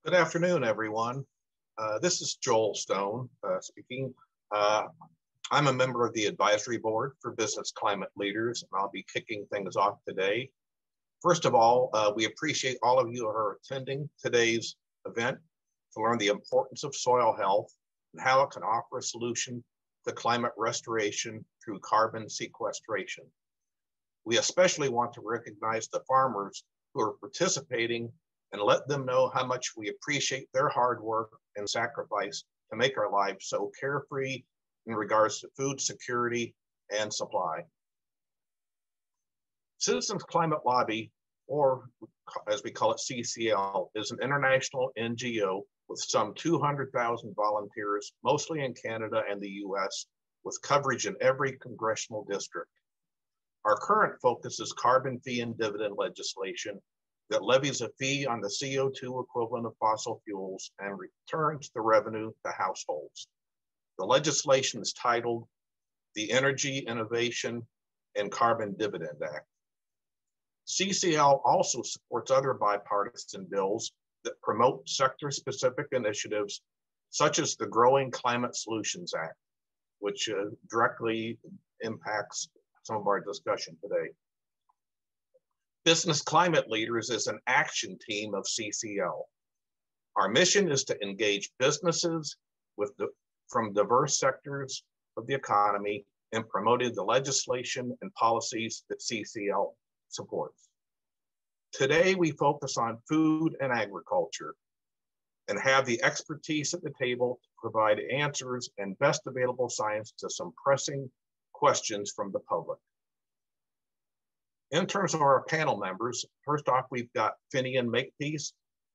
Good afternoon, everyone. This is Joel Stone speaking. I'm a member of the advisory board for business climate leaders, and I'll be kicking things off today. First of all, we appreciate all of you who are attending today's event to learn the importance of soil health and how it can offer a solution to climate restoration through carbon sequestration. We especially want to recognize the farmers who are participating and let them know how much we appreciate their hard work and sacrifice to make our lives so carefree in regards to food security and supply. Citizens Climate Lobby, or as we call it CCL, is an international NGO with some 200,000 volunteers, mostly in Canada and the US, with coverage in every congressional district. Our current focus is carbon fee and dividend legislation that levies a fee on the CO2 equivalent of fossil fuels and returns the revenue to households. The legislation is titled the Energy Innovation and Carbon Dividend Act. CCL also supports other bipartisan bills that promote sector-specific initiatives, such as the Growing Climate Solutions Act, which directly impacts some of our discussion today. Business Climate Leaders is an action team of CCL. Our mission is to engage businesses from diverse sectors of the economy in promoting the legislation and policies that CCL supports. Today, we focus on food and agriculture and have the expertise at the table to provide answers and best available science to some pressing questions from the public. In terms of our panel members, first off, we've got Finian Makepeace.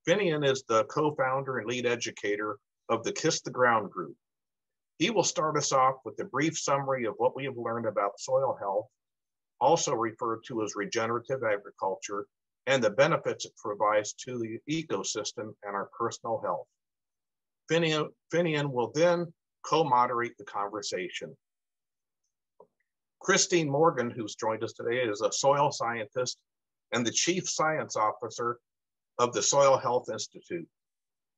Finian is the co-founder and lead educator of the Kiss the Ground group. He will start us off with a brief summary of what we have learned about soil health, also referred to as regenerative agriculture, and the benefits it provides to the ecosystem and our personal health. Finian will then co-moderate the conversation. Christine Morgan, who's joined us today, is a soil scientist and the chief science officer of the Soil Health Institute.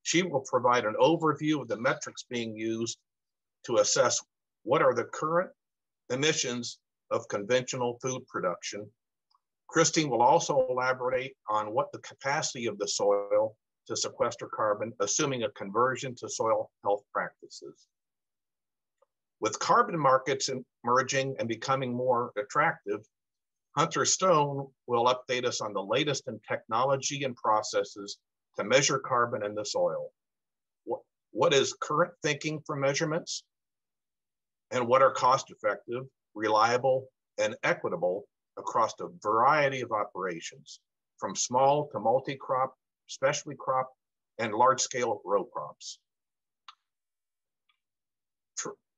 She will provide an overview of the metrics being used to assess what are the current emissions of conventional food production. Christine will also elaborate on what the capacity of the soil to sequester carbon, assuming a conversion to soil health practices. With carbon markets emerging and becoming more attractive, Hunter Stone will update us on the latest in technology and processes to measure carbon in the soil. What is current thinking for measurements, and what are cost-effective, reliable, and equitable across a variety of operations, from small to multi-crop, specialty crop, and large-scale row crops.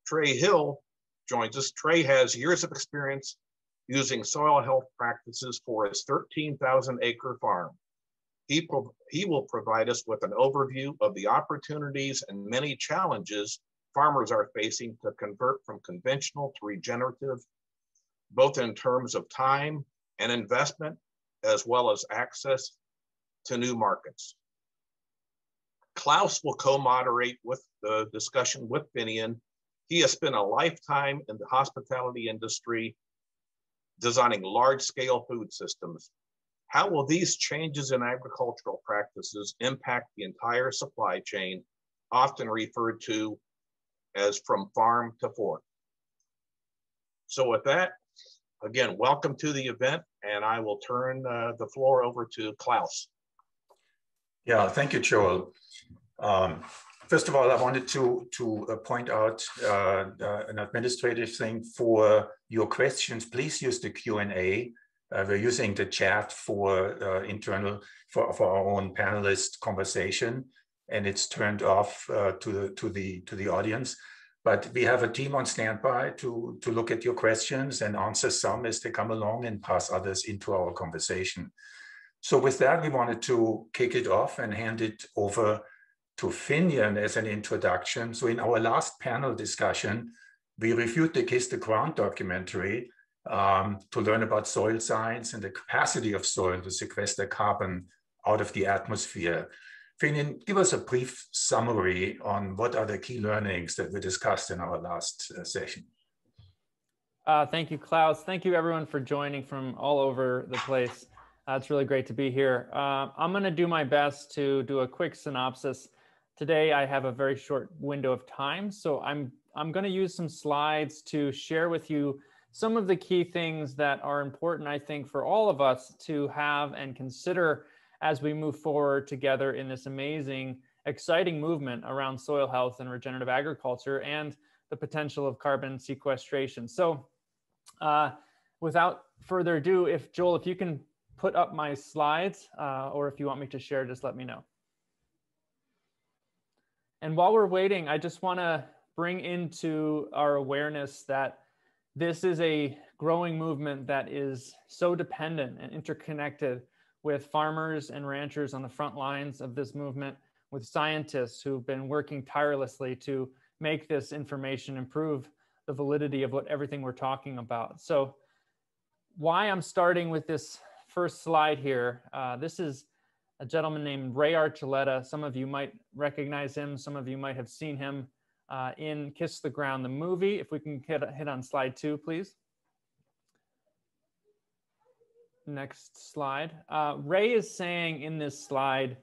Trey Hill joins us. Trey has years of experience using soil health practices for his 13,000-acre farm. He will provide us with an overview of the opportunities and many challenges farmers are facing to convert from conventional to regenerative, both in terms of time and investment, as well as access to new markets. Klaus will co-moderate with the discussion with Finian. He has spent a lifetime in the hospitality industry designing large-scale food systems. How will these changes in agricultural practices impact the entire supply chain, often referred to as from farm to fork? So with that, again, welcome to the event, and I will turn the floor over to Klaus. Yeah, thank you, Joel. First of all, I wanted to point out an administrative thing for your questions. Please use the Q&A. We're using the chat for for our own panelist conversation, and it's turned off to the audience. But we have a team on standby to look at your questions and answer some as they come along and pass others into our conversation. So with that, we wanted to kick it off and hand it over to Finian as an introduction. So in our last panel discussion, we reviewed the Kiss the Ground documentary to learn about soil science and the capacity of soil to sequester carbon out of the atmosphere. Finin, give us a brief summary on what are the key learnings that we discussed in our last session. Thank you, Klaus. Thank you, everyone, for joining from all over the place. It's really great to be here. I'm going to do my best to do a quick synopsis. Today, I have a very short window of time, so I'm going to use some slides to share with you some of the key things that are important, I think, for all of us to have and consider as we move forward together in this amazing, exciting movement around soil health and regenerative agriculture and the potential of carbon sequestration. So without further ado, Joel, if you can put up my slides, or if you want me to share, just let me know. And while we're waiting, I just want to bring into our awareness that this is a growing movement that is so dependent and interconnected with farmers and ranchers on the front lines of this movement, with scientists who've been working tirelessly to make this information improve the validity of everything we're talking about. So why I'm starting with this first slide here, this is a gentleman named Ray Archuleta. Some of you might recognize him. Some of you might have seen him in Kiss the Ground, the movie. If we can hit on slide 2, please. Next slide. Ray is saying in this slide,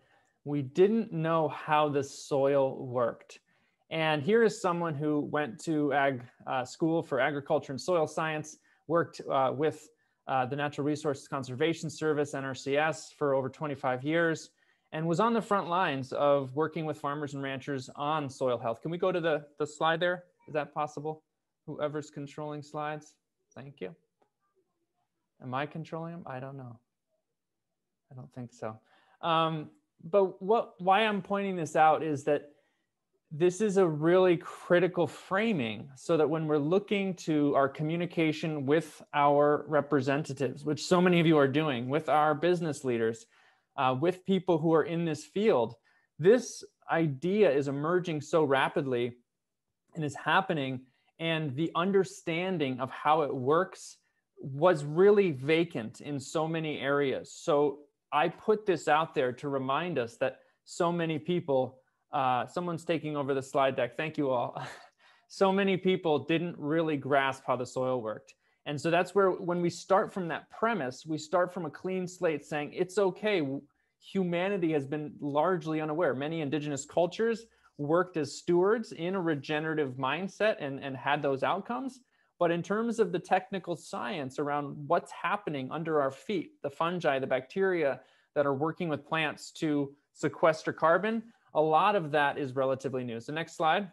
we didn't know how the soil worked. And here is someone who went to school for agriculture and soil science, worked with the Natural Resources Conservation Service, NRCS, for over 25 years, and was on the front lines of working with farmers and ranchers on soil health. Can we go to the slide there? Is that possible? Whoever's controlling slides, thank you. Am I controlling them? I don't know. I don't think so. But why I'm pointing this out is that this is a really critical framing so that when we're looking to our communication with our representatives, which so many of you are doing, with our business leaders, with people who are in this field, this idea is emerging so rapidly and is happening, and the understanding of how it works was really vacant in so many areas. So I put this out there to remind us that so many people, someone's taking over the slide deck, thank you all. So many people didn't really grasp how the soil worked. And so that's where, when we start from that premise, we start from a clean slate saying, it's okay. Humanity has been largely unaware. Many indigenous cultures worked as stewards in a regenerative mindset and had those outcomes. But in terms of the technical science around what's happening under our feet, the fungi, the bacteria that are working with plants to sequester carbon, a lot of that is relatively new. So next slide.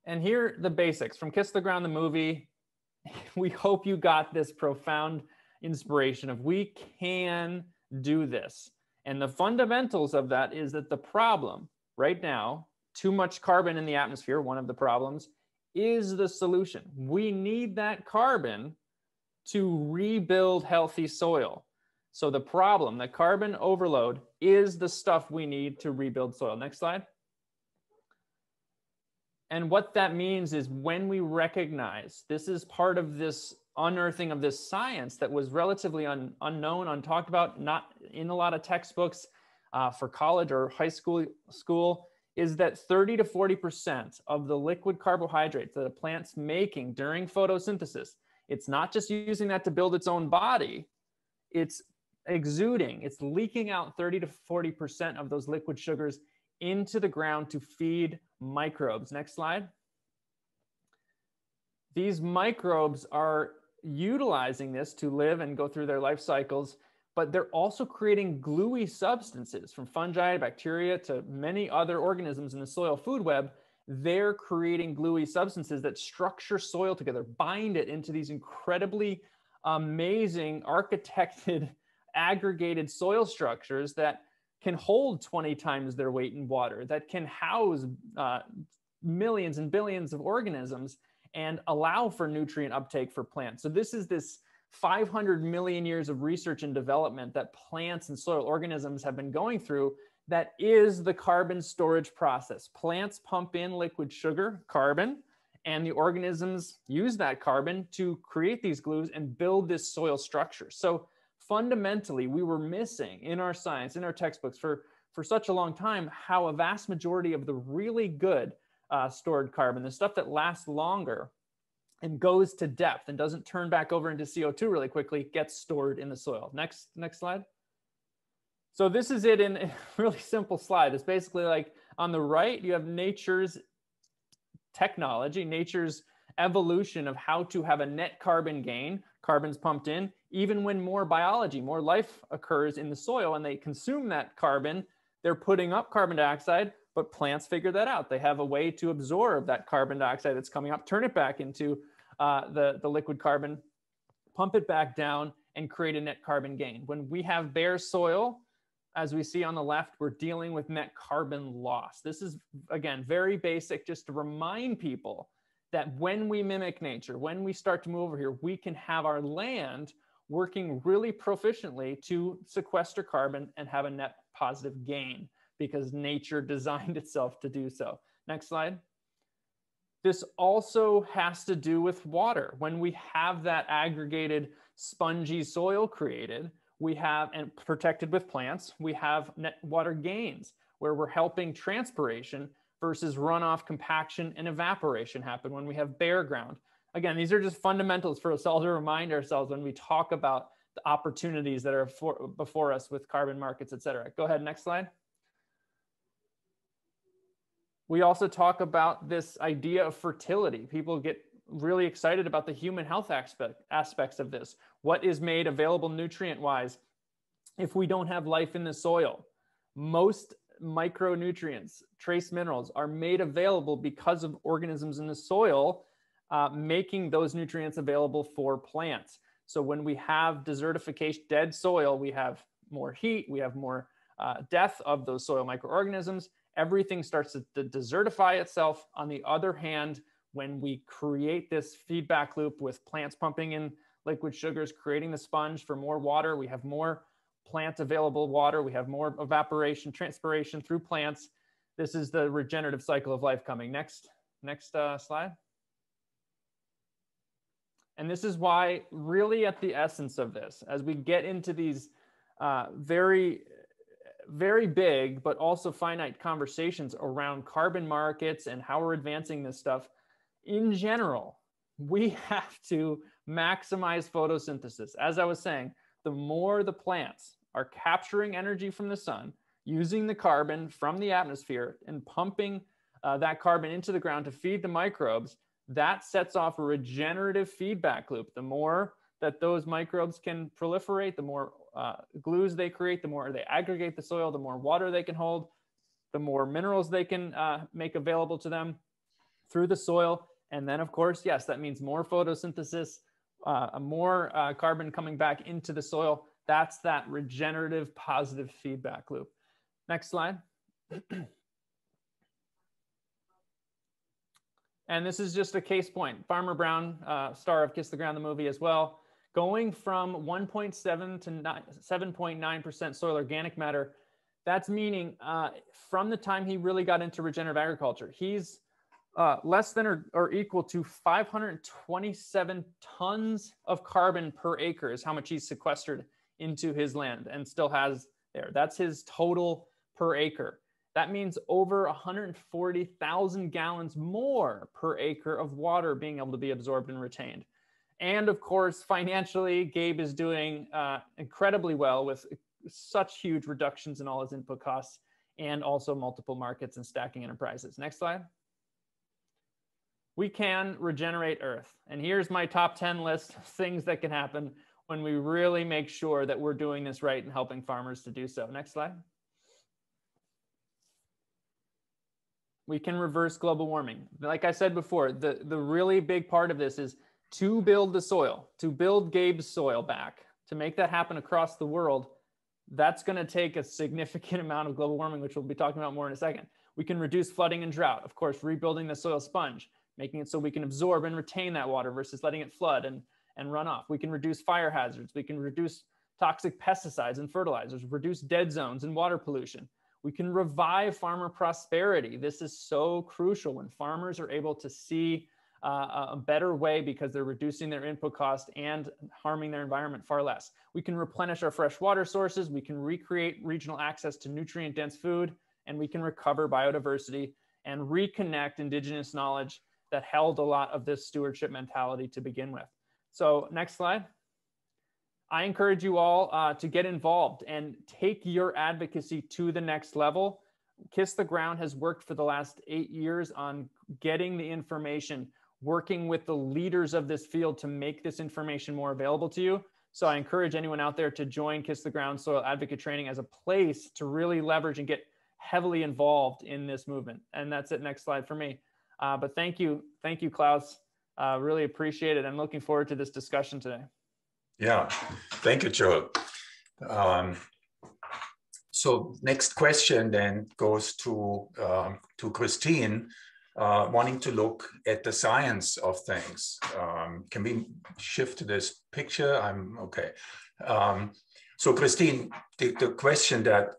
And here, the basics from Kiss the Ground, the movie. We hope you got this profound inspiration of we can do this. And the fundamentals of that is that the problem right now, too much carbon in the atmosphere, one of the problems, is the solution. We need that carbon to rebuild healthy soil. So the problem, the carbon overload, is the stuff we need to rebuild soil. Next slide. And what that means is when we recognize this is part of this unearthing of this science that was relatively unknown, untalked about, not in a lot of textbooks for college or high school, is that 30 to 40% of the liquid carbohydrates that a plant's making during photosynthesis, it's not just using that to build its own body, it's exuding, it's leaking out 30 to 40% of those liquid sugars into the ground to feed microbes. Next slide. These microbes are utilizing this to live and go through their life cycles, but they're also creating gluey substances from fungi, bacteria, to many other organisms in the soil food web. They're creating gluey substances that structure soil together, bind it into these incredibly amazing architected, aggregated soil structures that can hold 20 times their weight in water, that can house millions and billions of organisms and allow for nutrient uptake for plants. So this is this 500 million years of research and development that plants and soil organisms have been going through. That is the carbon storage process. Plants pump in liquid sugar, carbon, and the organisms use that carbon to create these glues and build this soil structure. So fundamentally, we were missing in our science, in our textbooks for for such a long time how a vast majority of the really good stored carbon, the stuff that lasts longer and goes to depth and doesn't turn back over into CO2 really quickly, gets stored in the soil. Next slide. So this is it in a really simple slide. It's basically like on the right, you have nature's technology, nature's evolution of how to have a net carbon gain. Carbon's pumped in, even when more biology, more life occurs in the soil and they consume that carbon, they're putting up carbon dioxide, but plants figure that out. They have a way to absorb that carbon dioxide that's coming up, turn it back into the liquid carbon, pump it back down, and create a net carbon gain. When we have bare soil, as we see on the left, we're dealing with net carbon loss. This is, again, very basic, just to remind people that when we mimic nature, when we start to move over here, we can have our land working really proficiently to sequester carbon and have a net positive gain because nature designed itself to do so. Next slide. This also has to do with water. When we have that aggregated spongy soil created, we have, and protected with plants, we have net water gains where we're helping transpiration versus runoff, compaction, and evaporation happen when we have bare ground. Again, these are just fundamentals for us all to remind ourselves when we talk about the opportunities that are before us with carbon markets, et cetera. Go ahead, next slide. We also talk about this idea of fertility. People get really excited about the human health aspects of this. What is made available nutrient-wise if we don't have life in the soil? Most micronutrients, trace minerals, are made available because of organisms in the soil making those nutrients available for plants. So when we have desertification, dead soil, we have more heat, we have more death of those soil microorganisms. Everything starts to desertify itself. On the other hand, when we create this feedback loop with plants pumping in liquid sugars, creating the sponge for more water, we have more plant available water, we have more evaporation, transpiration through plants. This is the regenerative cycle of life coming. Next slide. And this is why really at the essence of this, as we get into these very big, but also finite conversations around carbon markets and how we're advancing this stuff, in general, we have to maximize photosynthesis. As I was saying, the more the plants are capturing energy from the sun, using the carbon from the atmosphere and pumping that carbon into the ground to feed the microbes, that sets off a regenerative feedback loop. The more that those microbes can proliferate, the more glues they create, the more they aggregate the soil, the more water they can hold, the more minerals they can make available to them through the soil. And then, of course, yes, that means more photosynthesis, more carbon coming back into the soil. That's that regenerative positive feedback loop. Next slide. And this is just a case point. Farmer Brown, star of Kiss the Ground, the movie as well, going from 1.7 to 7.9% soil organic matter. That's meaning from the time he really got into regenerative agriculture, he's less than or equal to 527 tons of carbon per acre is how much he's sequestered into his land and still has there. That's his total per acre. That means over 140,000 gallons more per acre of water being able to be absorbed and retained. And of course, financially, Gabe is doing incredibly well with such huge reductions in all his input costs and also multiple markets and stacking enterprises. Next slide. We can regenerate Earth. And here's my top 10 list of things that can happen when we really make sure that we're doing this right and helping farmers to do so. Next slide. We can reverse global warming. Like I said before, the really big part of this is to build the soil, to build Gabe's soil back, to make that happen across the world. That's going to take a significant amount of global warming, which we'll be talking about more in a second. We can reduce flooding and drought, of course, rebuilding the soil sponge, making it so we can absorb and retain that water versus letting it flood and run off. We can reduce fire hazards. We can reduce toxic pesticides and fertilizers, reduce dead zones and water pollution. We can revive farmer prosperity. This is so crucial when farmers are able to see a better way because they're reducing their input cost and harming their environment far less. We can replenish our fresh water sources, we can recreate regional access to nutrient-dense food, and we can recover biodiversity and reconnect indigenous knowledge that held a lot of this stewardship mentality to begin with. So next slide. I encourage you all to get involved and take your advocacy to the next level. Kiss the Ground has worked for the last 8 years on getting the information, working with the leaders of this field to make this information more available to you. So I encourage anyone out there to join Kiss the Ground Soil Advocate Training as a place to really leverage and get heavily involved in this movement. And that's it. Next slide for me. But thank you, Klaus. Really appreciate it. I'm looking forward to this discussion today. Yeah, thank you, Joel. So next question then goes to Christine, wanting to look at the science of things. Can we shift to this picture? I'm okay. So Christine, the question that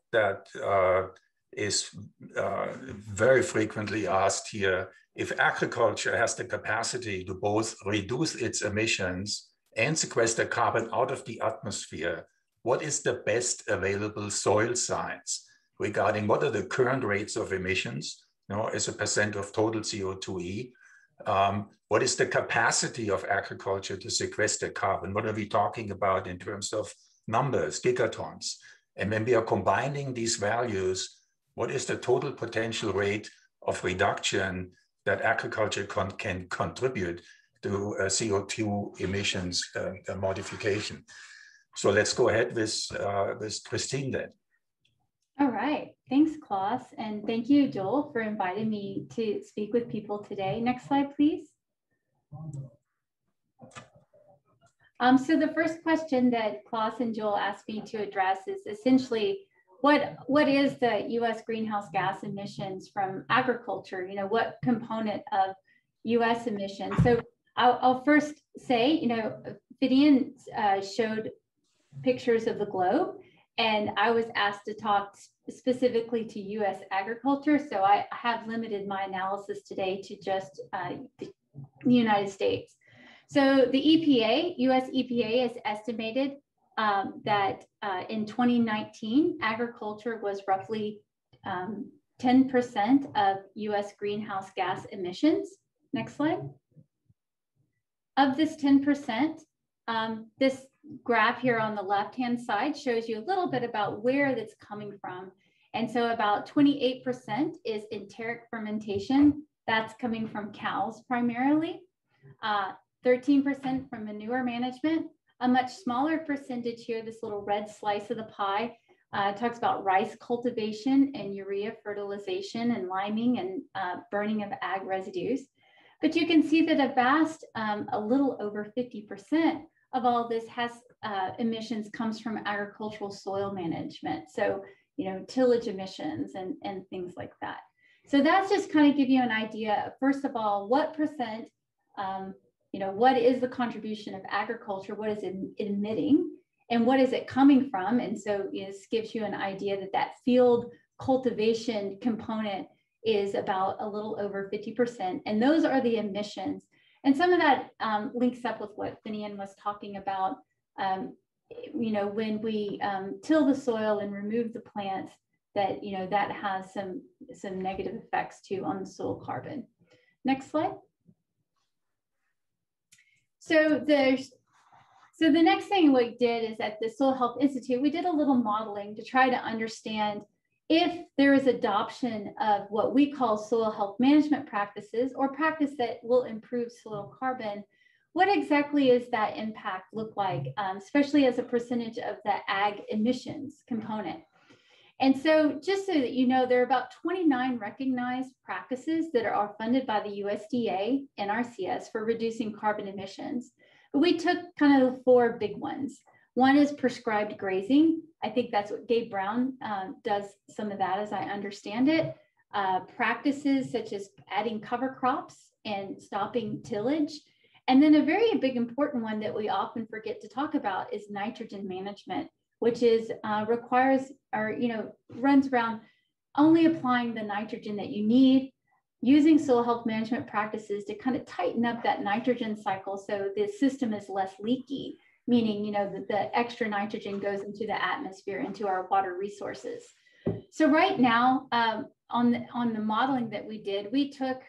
is very frequently asked here, if agriculture has the capacity to both reduce its emissions and sequester carbon out of the atmosphere, what is the best available soil science regarding what are the current rates of emissions, as a percent of total CO2e? What is the capacity of agriculture to sequester carbon? What are we talking about in terms of numbers, gigatons? And when we are combining these values, what is the total potential rate of reduction that agriculture can contribute to CO2 emissions modification? So let's go ahead with Christine then. All right, thanks, Klaus. And thank you, Joel, for inviting me to speak with people today. Next slide, please. So the first question that Klaus and Joel asked me to address is essentially, what is the U.S. greenhouse gas emissions from agriculture? What component of U.S. emissions? So I'll first say, Finian showed pictures of the globe, and I was asked to talk specifically to U.S. agriculture. So I have limited my analysis today to just the United States. So the EPA, U.S. EPA has estimated that in 2019, agriculture was roughly 10% of U.S. greenhouse gas emissions. Next slide. Of this 10%, this graph here on the left-hand side shows you a little bit about where that's coming from. And so about 28% is enteric fermentation. That's coming from cows primarily. 13% from manure management. A much smaller percentage here, this little red slice of the pie, talks about rice cultivation and urea fertilization and liming and burning of ag residues. But you can see that a little over 50% of all this has emissions comes from agricultural soil management. So, tillage emissions and things like that. So that's just kind of give you an idea, first of all, what percent, what is the contribution of agriculture? What is it emitting? And what is it coming from? And so this gives you an idea that field cultivation component is about a little over 50%. And those are the emissions. And some of that links up with what Finian was talking about. When we till the soil and remove the plants, that that has some negative effects too on the soil carbon. Next slide. So the next thing we did is at the Soil Health Institute, we did a little modeling to try to understand if there is adoption of what we call soil health management practices or practice that will improve soil carbon, what exactly is that impact look like, especially as a percentage of the ag emissions component? And so just so that you know, there are about 29 recognized practices that are funded by the USDA and NRCS for reducing carbon emissions. But we took kind of the 4 big ones. One is prescribed grazing. I think that's what Gabe Brown does some of that as I understand it. Practices such as adding cover crops and stopping tillage. And then a very big important one that we often forget to talk about is nitrogen management, which is requires or runs around only applying the nitrogen that you need, using soil health management practices to kind of tighten up that nitrogen cycle so the system is less leaky, meaning, you know, that the extra nitrogen goes into the atmosphere, into our water resources. So right now, on the modeling that we did, we took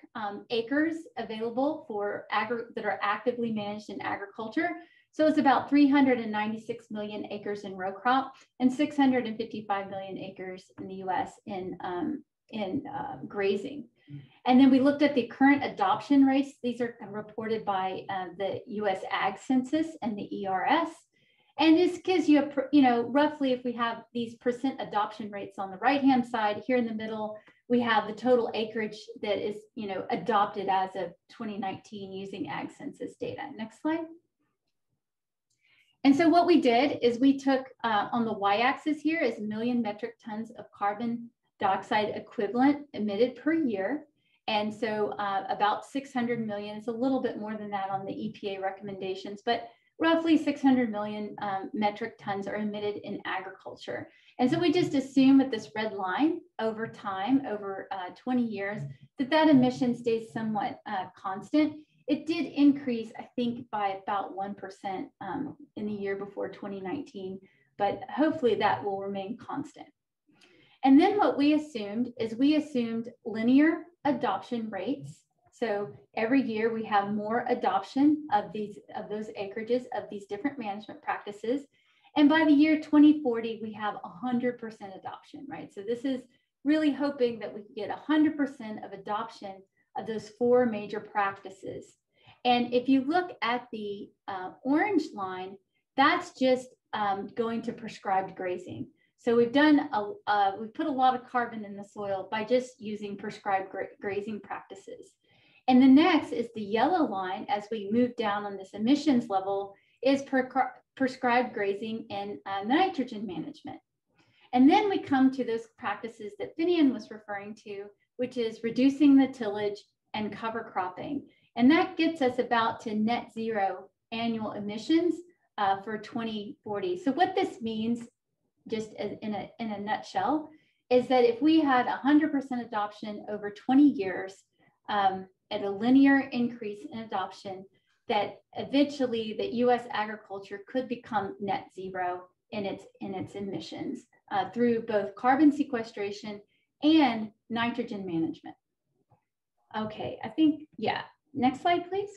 acres available for that are actively managed in agriculture. So it's about 396 million acres in row crop and 655 million acres in the U.S. in grazing. And then we looked at the current adoption rates. These are reported by the U.S. Ag Census and the ERS. And this gives you, you know, roughly if we have these percent adoption rates on the right-hand side, here in the middle, we have the total acreage that is, you know, adopted as of 2019 using Ag Census data. Next slide. And so what we did is we took on the y-axis here is million metric tons of carbon dioxide equivalent emitted per year. And so about 600 million, it's a little bit more than that on the EPA recommendations, but roughly 600 million metric tons are emitted in agriculture. And so we just assume with this red line over time, over 20 years, that emission stays somewhat constant. It did increase, I think, by about 1% in the year before 2019, but hopefully that will remain constant. And then what we assumed is we assumed linear adoption rates. So every year we have more adoption of those acreages of these different management practices. And by the year 2040, we have 100% adoption, right? So this is really hoping that we can get 100% of adoption of those 4 major practices. And if you look at the orange line, that's just going to prescribed grazing. So we've done, we've put a lot of carbon in the soil by just using prescribed grazing practices. And the next is the yellow line as we move down on this emissions level is prescribed grazing and nitrogen management. And then we come to those practices that Finian was referring to, which is reducing the tillage and cover cropping. And that gets us about to net zero annual emissions for 2040. So what this means, just in a nutshell, is that if we had 100% adoption over 20 years at a linear increase in adoption, that eventually the U.S. agriculture could become net zero in its emissions through both carbon sequestration and nitrogen management. Okay, I think, yeah. Next slide, please.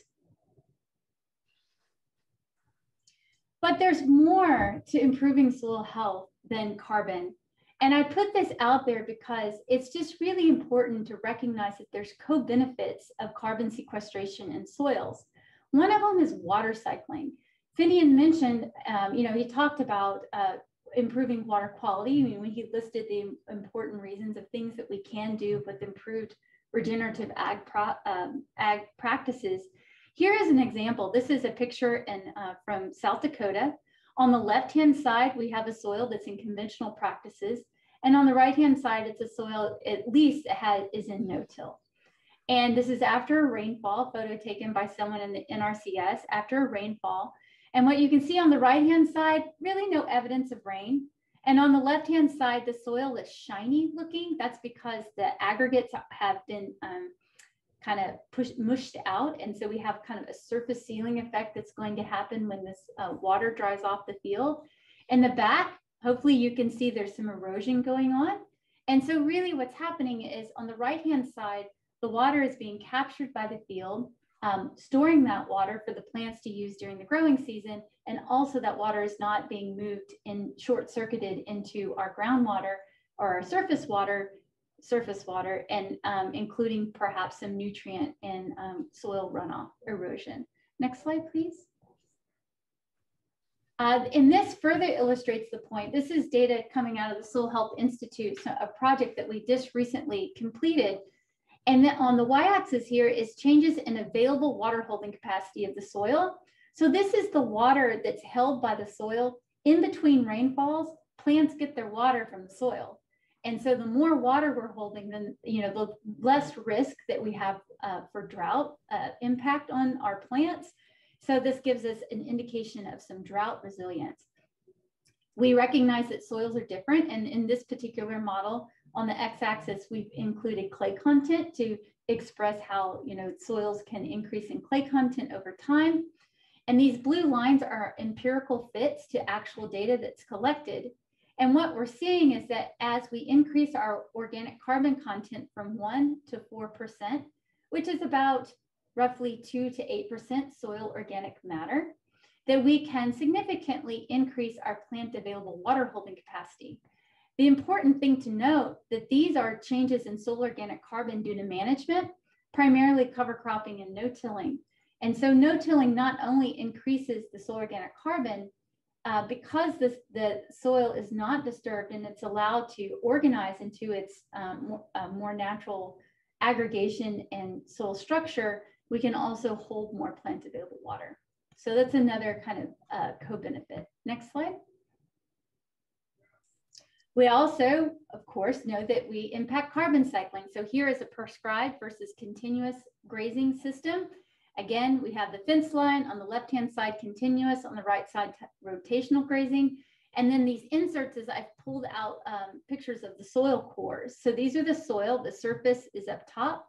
But there's more to improving soil health than carbon. And I put this out there because it's just really important to recognize that there's co-benefits of carbon sequestration in soils. One of them is water cycling. Finian mentioned, you know, he talked about improving water quality. I mean, when he listed the important reasons of things that we can do with improved regenerative ag practices. Here is an example. This is a picture from South Dakota. On the left-hand side, we have a soil that's in conventional practices. And on the right-hand side, it's a soil, at least is in no-till. And this is after a rainfall, photo taken by someone in the NRCS after a rainfall. And what you can see on the right-hand side, really no evidence of rain. And on the left-hand side, the soil is shiny looking. That's because the aggregates have been kind of mushed out. And so we have kind of a surface sealing effect that's going to happen when this water dries off the field. In the back, hopefully you can see there's some erosion going on. And so really what's happening is on the right-hand side, the water is being captured by the field, storing that water for the plants to use during the growing season. And also that water is not being moved in short-circuited into our groundwater or our surface water, and including perhaps some nutrient and soil runoff erosion. Next slide, please. And this further illustrates the point. This is data coming out of the Soil Health Institute, so a project that we just recently completed. And then on the y-axis here is changes in available water holding capacity of the soil. So this is the water that's held by the soil in between rainfalls. Plants get their water from the soil. And so the more water we're holding, then the less risk that we have for drought impact on our plants. So this gives us an indication of some drought resilience. We recognize that soils are different. And in this particular model, On the x-axis, we've included clay content to express how, you know, soils can increase in clay content over time. And these blue lines are empirical fits to actual data that's collected. And what we're seeing is that as we increase our organic carbon content from 1 to 4%, which is about roughly 2 to 8% soil organic matter, that we can significantly increase our plant available water holding capacity. The important thing to note that these are changes in soil organic carbon due to management, primarily cover cropping and no-tilling. And so no-tilling not only increases the soil organic carbon, because the soil is not disturbed and it's allowed to organize into its more natural aggregation and soil structure, we can also hold more plant available water. So that's another kind of co-benefit. Next slide. We also, of course, know that we impact carbon cycling. So here is a prescribed versus continuous grazing system. Again, we have the fence line on the left-hand side, continuous, on the right side, rotational grazing. And then these inserts is I've pulled out pictures of the soil cores. So these are the soil, the surface is up top.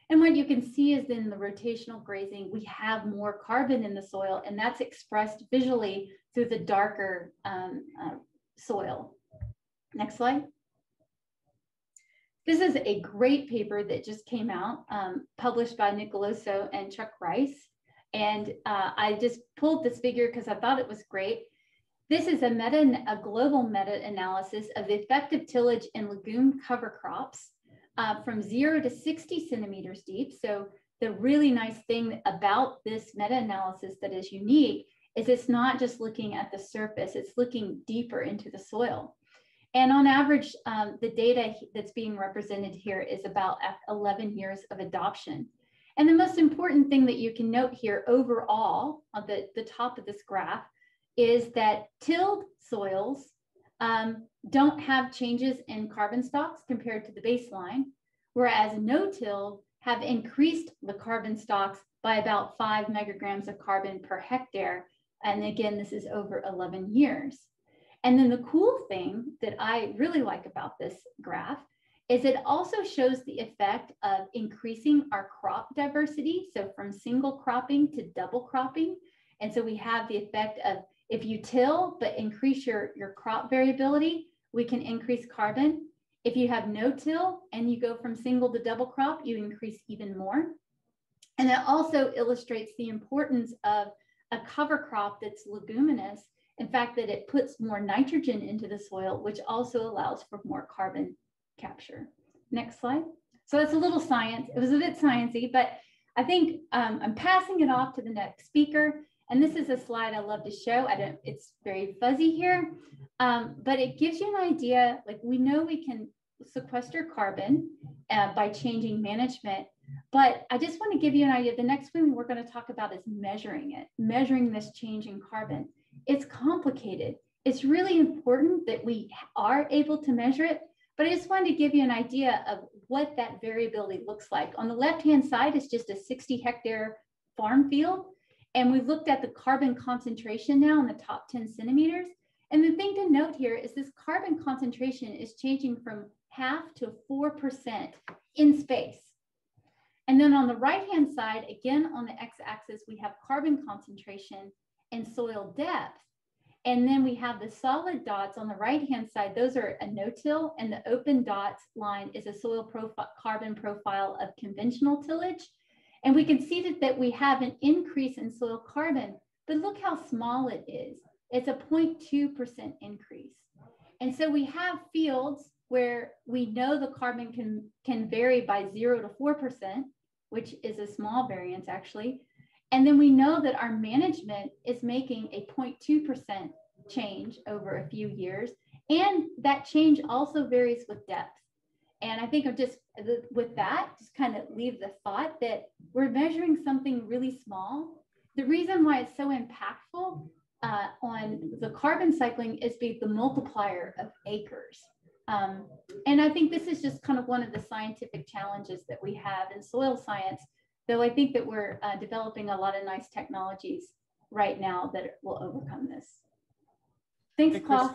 And what you can see is in the rotational grazing, we have more carbon in the soil, and that's expressed visually through the darker soil. Next slide. This is a great paper that just came out, published by Nicoloso and Chuck Rice. And I just pulled this figure because I thought it was great. This is a global meta-analysis of the effective tillage in legume cover crops from 0 to 60 centimeters deep. So the really nice thing about this meta-analysis that is unique is it's not just looking at the surface, it's looking deeper into the soil. And on average, the data that's being represented here is about 11 years of adoption. And the most important thing that you can note here overall on the top of this graph is that tilled soils don't have changes in carbon stocks compared to the baseline, whereas no-tilled have increased the carbon stocks by about 5 megagrams of carbon per hectare. And again, this is over 11 years. And then the cool thing that I really like about this graph is it also shows the effect of increasing our crop diversity. So from single cropping to double cropping. And so we have the effect of if you till but increase your crop variability, we can increase carbon. If you have no till and you go from single to double crop, you increase even more. And it also illustrates the importance of a cover crop that's leguminous. In fact, that it puts more nitrogen into the soil, which also allows for more carbon capture. Next slide. So that's a little science. It was a bit sciencey, but I think I'm passing it off to the next speaker. And this is a slide I love to show. It's very fuzzy here, but it gives you an idea, like we know we can sequester carbon by changing management, but I just want to give you an idea. The next thing we're going to talk about is measuring it, measuring this change in carbon. It's complicated. It's really important that we are able to measure it, but I just wanted to give you an idea of what that variability looks like. On the left-hand side is just a 60-hectare farm field, and we've looked at the carbon concentration now in the top 10 centimeters. And the thing to note here is this carbon concentration is changing from 0.5 to 4% in space. And then on the right-hand side, again, on the x-axis, we have carbon concentration and soil depth. And then we have the solid dots on the right-hand side. Those are a no-till, and the open dots line is a soil carbon profile of conventional tillage. And we can see that we have an increase in soil carbon, but look how small it is. It's a 0.2% increase. And so we have fields where we know the carbon can vary by 0 to 4%, which is a small variance actually. And then we know that our management is making a 0.2% change over a few years. And that change also varies with depth. And I think with that, just kind of leave the thought that we're measuring something really small. The reason why it's so impactful on the carbon cycling is the multiplier of acres. And I think this is just kind of one of the scientific challenges that we have in soil science, though I think that we're developing a lot of nice technologies right now that will overcome this. Thanks, Klaus.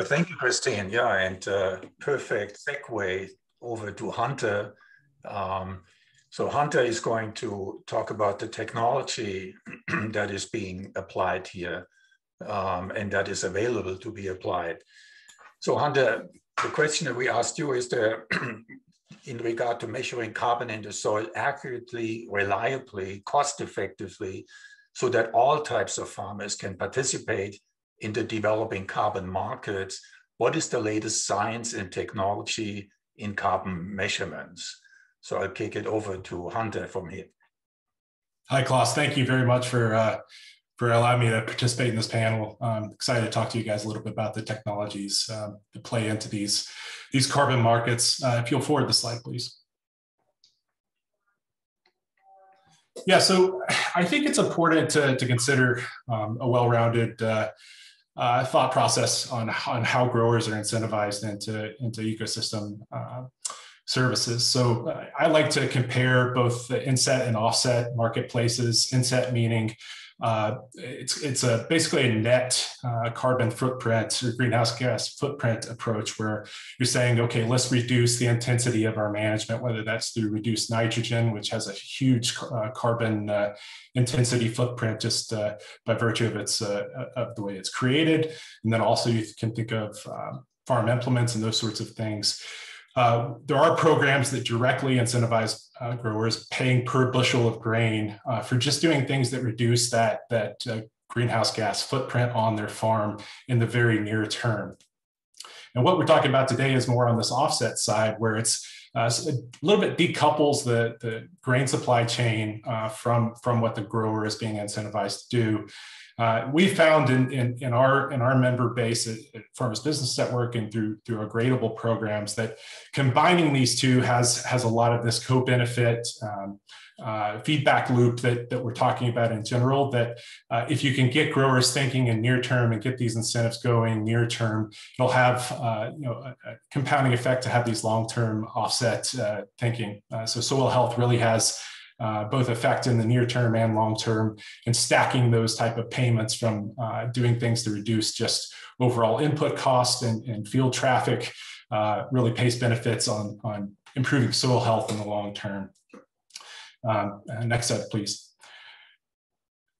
Thank you, Christine. Yeah, and perfect segue over to Hunter. So Hunter is going to talk about the technology that is being applied here and that is available to be applied. So Hunter, the question that we asked you is in regard to measuring carbon in the soil accurately, reliably, cost-effectively, so that all types of farmers can participate in the developing carbon markets. What is the latest science and technology in carbon measurements? So I'll kick it over to Hunter from here. Hi, Klaus. Thank you very much for allowing me to participate in this panel. I'm excited to talk to you guys a little bit about the technologies that play into these carbon markets. If you'll forward the slide, please. Yeah, so I think it's important to consider a well-rounded thought process on how growers are incentivized into ecosystem services. So I like to compare both the inset and offset marketplaces. Inset meaning it's basically a net carbon footprint or greenhouse gas footprint approach, where you're saying, okay, let's reduce the intensity of our management, whether that's through reduced nitrogen, which has a huge carbon intensity footprint just by virtue of of the way it's created. And then also you can think of farm implements and those sorts of things. There are programs that directly incentivize growers paying per bushel of grain for just doing things that reduce that greenhouse gas footprint on their farm in the very near term. And what we're talking about today is more on this offset side, where it's a little bit decouples the grain supply chain from what the grower is being incentivized to do. We found in our member base at Farmers Business Network and through our gradable programs that combining these two has a lot of this co-benefit feedback loop that we're talking about in general, that if you can get growers thinking in near term and get these incentives going near term, it'll have a compounding effect to have these long-term offset thinking. So soil health really has both effect in the near term and long term, and stacking those type of payments from doing things to reduce just overall input cost and field traffic really pays benefits on improving soil health in the long term. Next slide, please.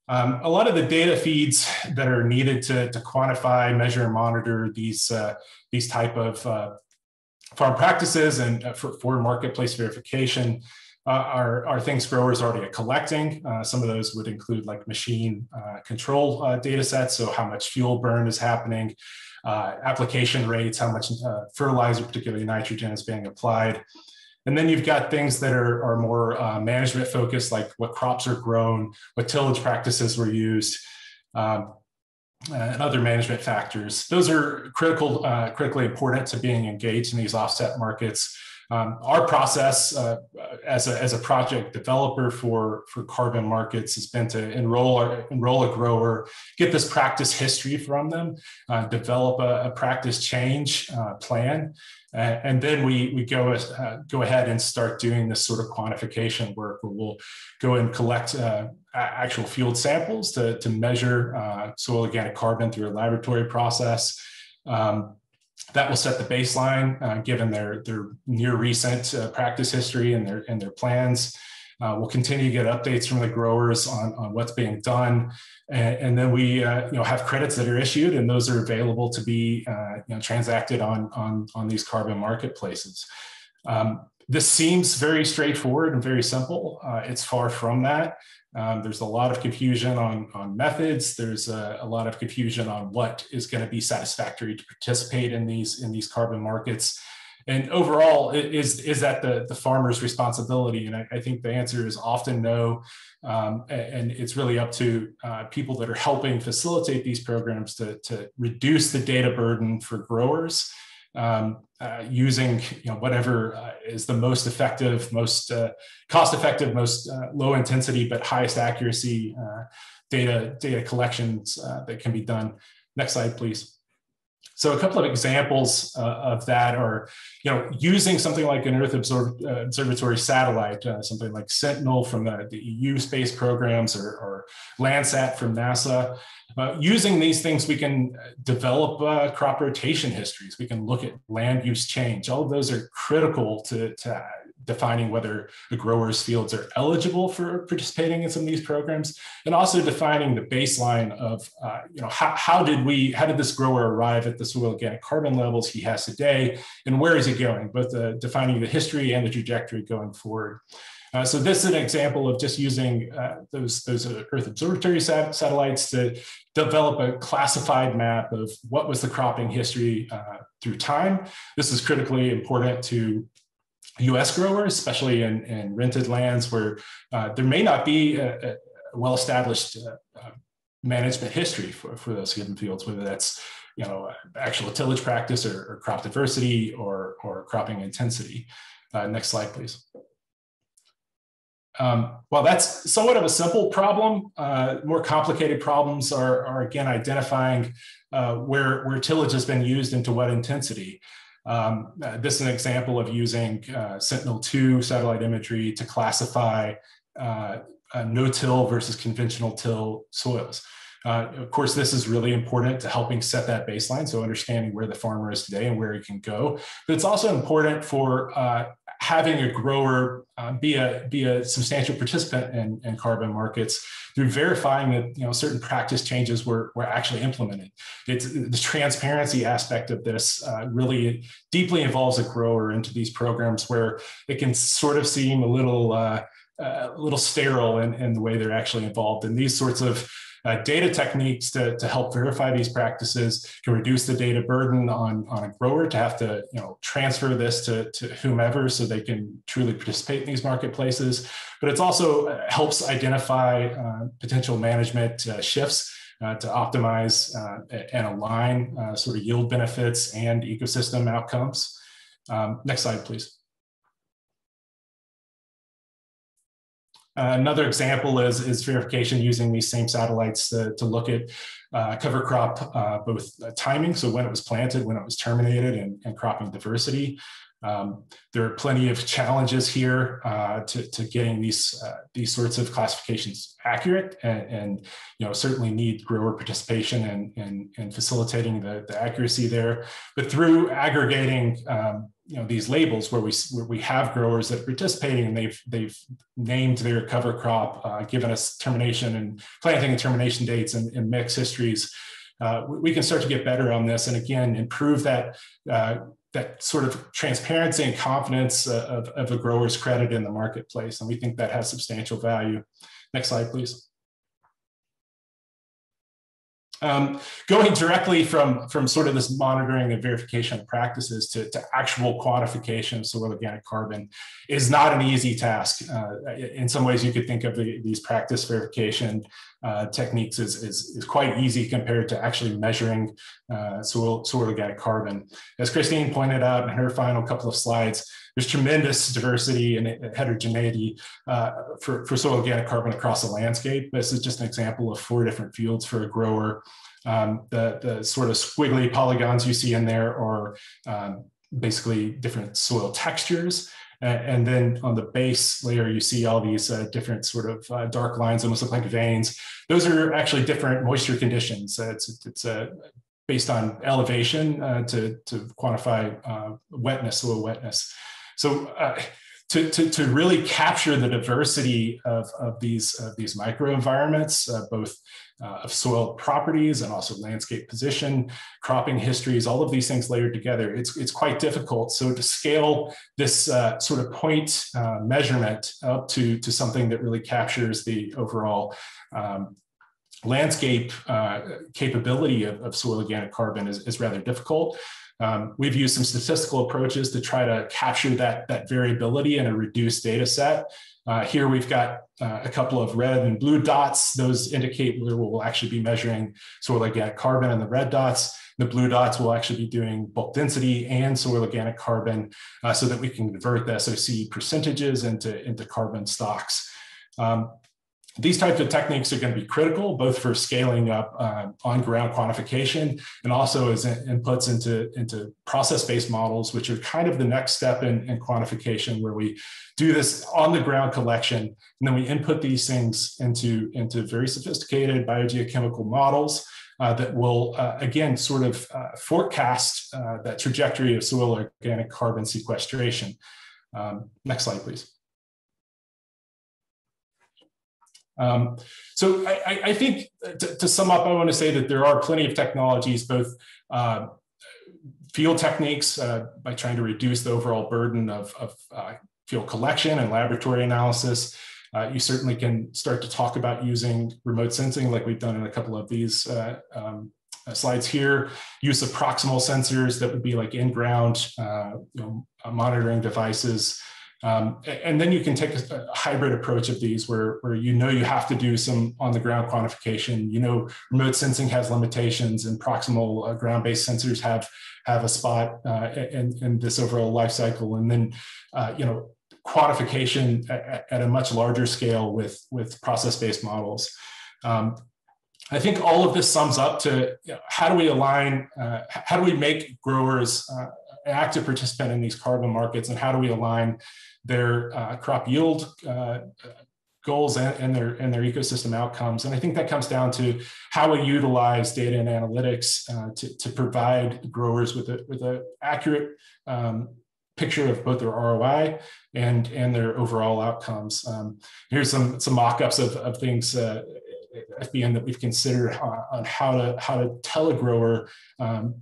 A lot of the data feeds that are needed to quantify, measure, and monitor these type of farm practices and for marketplace verification are things growers already are collecting. Some of those would include like machine control data sets, so how much fuel burn is happening, application rates, how much fertilizer, particularly nitrogen, is being applied. And then you've got things that are more management focused, like what crops are grown, what tillage practices were used, and other management factors. Those are critically important to being engaged in these offset markets. Our process as a project developer for carbon markets has been to enroll a grower, get this practice history from them, develop a practice change plan, and then we go ahead and start doing this sort of quantification work, where we'll go and collect actual field samples to measure soil organic carbon through a laboratory process. That will set the baseline, given their near recent practice history and their plans. We'll continue to get updates from the growers on what's being done, and then we have credits that are issued, and those are available to be transacted on these carbon marketplaces. This seems very straightforward and very simple. It's far from that. There's a lot of confusion on methods. There's a lot of confusion on what is going to be satisfactory to participate in these carbon markets. And overall, is that the farmer's responsibility? And I think the answer is often no. And it's really up to people that are helping facilitate these programs to reduce the data burden for growers, using whatever is the most effective, most cost-effective, most low intensity but highest accuracy data collections that can be done. Next slide, please. So a couple of examples of that are, using something like an Earth Observatory satellite, something like Sentinel from the EU space programs or Landsat from NASA. Using these things, we can develop crop rotation histories. We can look at land use change. All of those are critical to defining whether the growers' fields are eligible for participating in some of these programs, and also defining the baseline of, how did this grower arrive at the soil organic carbon levels he has today, and where is he going, both defining the history and the trajectory going forward. So this is an example of just using those Earth Observatory satellites to develop a classified map of what was the cropping history through time. This is critically important to US growers, especially in rented lands where there may not be a well-established management history for those given fields, whether that's actual tillage practice or crop diversity or cropping intensity. Next slide, please. Well, that's somewhat of a simple problem. More complicated problems are again identifying where tillage has been used and to what intensity. This is an example of using Sentinel-2 satellite imagery to classify no-till versus conventional till soils. Of course, this is really important to helping set that baseline, so understanding where the farmer is today and where he can go. But it's also important for having a grower be a substantial participant in carbon markets through verifying that certain practice changes were actually implemented. It's the transparency aspect of this really deeply involves a grower into these programs, where it can sort of seem a little sterile in the way they're actually involved. And these sorts of data techniques to help verify these practices can reduce the data burden on a grower to have to transfer this to whomever so they can truly participate in these marketplaces. But it also helps identify potential management shifts to optimize and align sort of yield benefits and ecosystem outcomes. Next slide, please. Another example is verification using these same satellites to look at cover crop, both timing, so when it was planted, when it was terminated, and cropping diversity. There are plenty of challenges here to getting these sorts of classifications accurate, and certainly need grower participation and facilitating the accuracy there. But through aggregating these labels where we have growers that are participating and they've named their cover crop, given us termination and planting and termination dates and mix histories, we can start to get better on this, and again improve that sort of transparency and confidence of a grower's credit in the marketplace, and we think that has substantial value. Next slide, please. Going directly from sort of this monitoring and verification of practices to actual quantification of soil organic carbon is not an easy task. In some ways, you could think of these practice verification techniques is quite easy compared to actually measuring soil organic carbon. As Christine pointed out in her final couple of slides, there's tremendous diversity and heterogeneity for soil organic carbon across the landscape. This is just an example of 4 different fields for a grower. The sort of squiggly polygons you see in there are basically different soil textures. And then on the base layer, you see all these different sort of dark lines, almost look like veins. Those are actually different moisture conditions. It's based on elevation to quantify wetness, soil wetness. So to really capture the diversity of these microenvironments, both of soil properties and also landscape position, cropping histories, all of these things layered together, it's quite difficult. So to scale this sort of point measurement up to something that really captures the overall landscape capability of soil organic carbon is rather difficult. We've used some statistical approaches to try to capture that variability in a reduced data set. Here we've got a couple of red and blue dots. Those indicate where we'll actually be measuring soil organic carbon, and the red dots. The blue dots will actually be doing bulk density and soil organic carbon so that we can convert the SOC percentages into carbon stocks. These types of techniques are going to be critical, both for scaling up on-ground quantification and also as inputs into process-based models, which are kind of the next step in quantification, where we do this on-the-ground collection, and then we input these things into very sophisticated biogeochemical models that will, again, sort of forecast that trajectory of soil organic carbon sequestration. Next slide, please. So I think to sum up, I want to say that there are plenty of technologies, both field techniques by trying to reduce the overall burden of field collection and laboratory analysis. You certainly can start to talk about using remote sensing, like we've done in a couple of these slides here. Use of proximal sensors that would be like in-ground monitoring devices. And then you can take a hybrid approach of these where you have to do some on-the-ground quantification. Remote sensing has limitations, and proximal ground-based sensors have a spot in this overall life cycle. And then quantification at a much larger scale with process-based models. I think all of this sums up to how do we align, how do we make growers an active participant in these carbon markets, and how do we align their crop yield goals and their ecosystem outcomes. And I think that comes down to how we utilize data and analytics to provide growers with an accurate picture of both their ROI and their overall outcomes. Here's some mock-ups of things at the end that we've considered on how to tell a grower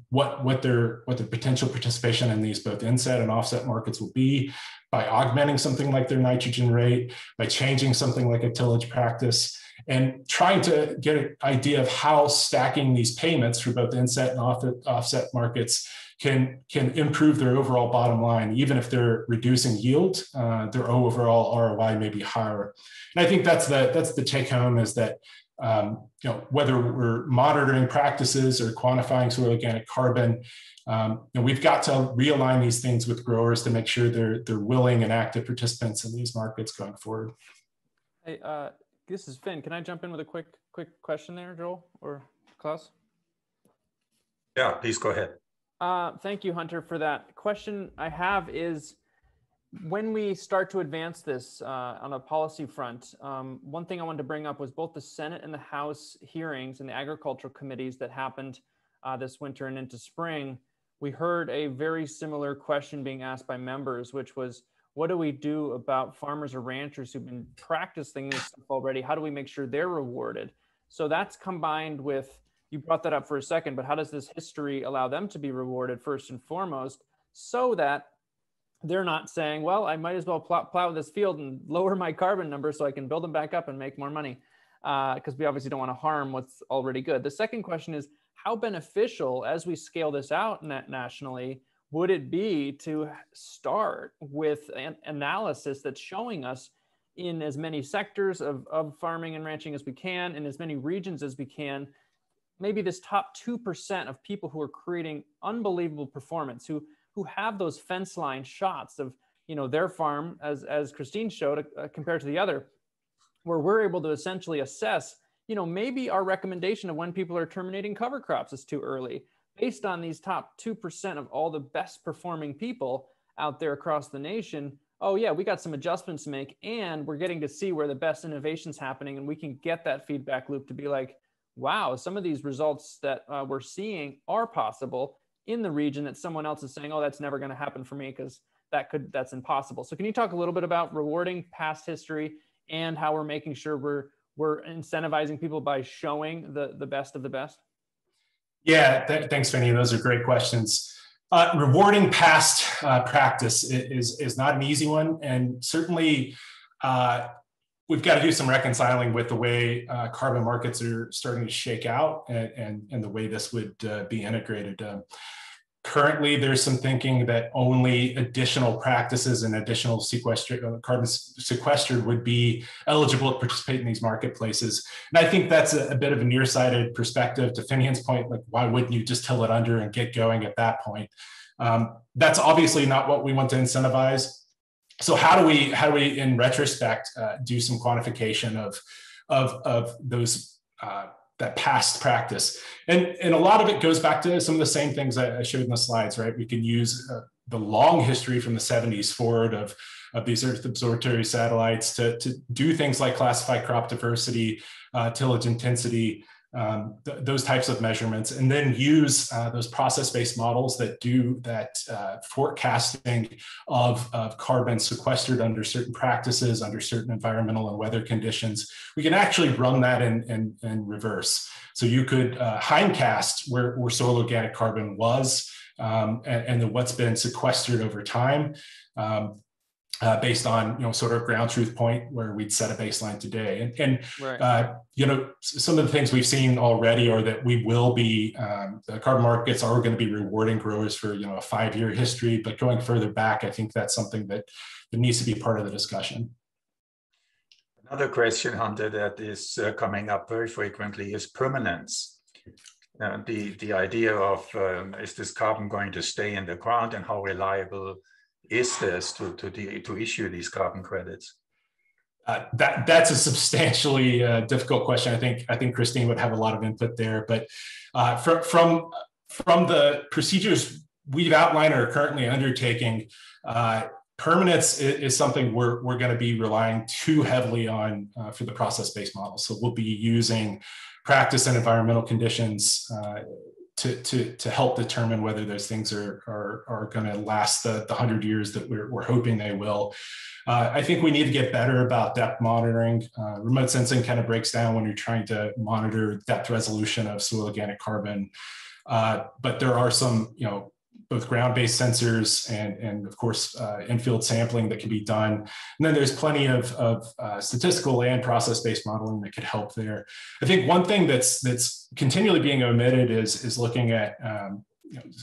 what their potential participation in these both inset and offset markets will be, by augmenting something like their nitrogen rate, by changing something like a tillage practice, and trying to get an idea of how stacking these payments for both inset and offset markets can improve their overall bottom line. Even if they're reducing yield, their overall ROI may be higher. And I think that's the take home, is that whether we're monitoring practices or quantifying soil organic carbon, we've got to realign these things with growers to make sure they're willing and active participants in these markets going forward. Hey, this is Finn. Can I jump in with a quick question there, Joel or Klaus? Yeah, please go ahead. Thank you, Hunter, for that. Question I have is, when we start to advance this on a policy front, one thing I wanted to bring up was both the Senate and the House hearings and the agricultural committees that happened this winter and into spring. We heard a very similar question being asked by members, which was, what do we do about farmers or ranchers who've been practicing this stuff already? How do we make sure they're rewarded? So that's combined with, you brought that up for a second, but how does this history allow them to be rewarded first and foremost, so that they're not saying, well, I might as well plow this field and lower my carbon number so I can build them back up and make more money, because we obviously don't want to harm what's already good. The second question is, how beneficial, as we scale this out nationally, would it be to start with an analysis that's showing us in as many sectors of farming and ranching as we can, in as many regions as we can, maybe this top 2% of people who are creating unbelievable performance, who have those fence line shots of their farm, as Christine showed, compared to the other, where we're able to essentially assess, maybe our recommendation of when people are terminating cover crops is too early, based on these top 2% of all the best performing people out there across the nation. Oh yeah, we got some adjustments to make, and we're getting to see where the best innovation's happening, and we can get that feedback loop to be like, wow, some of these results that we're seeing are possible in the region that someone else is saying, oh, that's never going to happen for me because that's impossible. So can you talk a little bit about rewarding past history and how we're making sure we're incentivizing people by showing the best of the best? Yeah, thanks, Vinny. Those are great questions. Rewarding past practice is not an easy one, and certainly we've got to do some reconciling with the way carbon markets are starting to shake out and the way this would be integrated. Currently, there's some thinking that only additional practices and additional carbon sequestered would be eligible to participate in these marketplaces. And I think that's a bit of a nearsighted perspective. To Finian's point, like, why wouldn't you just till it under and get going at that point? That's obviously not what we want to incentivize. So how do we in retrospect do some quantification of those that past practice. And a lot of it goes back to some of the same things I showed in the slides, right? We can use the long history from the 70s forward of these Earth observatory satellites to do things like classify crop diversity, tillage intensity, those types of measurements, and then use those process-based models that do that forecasting of carbon sequestered under certain practices, under certain environmental and weather conditions. We can actually run that in reverse. So you could hindcast where soil organic carbon was and then what's been sequestered over time. Based on sort of ground truth point where we'd set a baseline today, and right. Some of the things we've seen already are that we will be the carbon markets are going to be rewarding growers for a 5-year history, but going further back, I think that's something that needs to be part of the discussion. Another question, Hunter, that is coming up very frequently is permanence. The idea of is this carbon going to stay in the ground, and how reliable is this to issue these carbon credits? That's a substantially difficult question. I think Christine would have a lot of input there. But from the procedures we've outlined or are currently undertaking, permanence is something we're going to be relying too heavily on for the process-based model. So we'll be using practice and environmental conditions to help determine whether those things are going to last the 100 years that we're hoping they will. I think we need to get better about depth monitoring. Remote sensing kind of breaks down when you're trying to monitor depth resolution of soil organic carbon. But there are some, both ground-based sensors and of course, in-field sampling that can be done. And then there's plenty of statistical and process-based modeling that could help there. I think one thing that's continually being omitted is looking at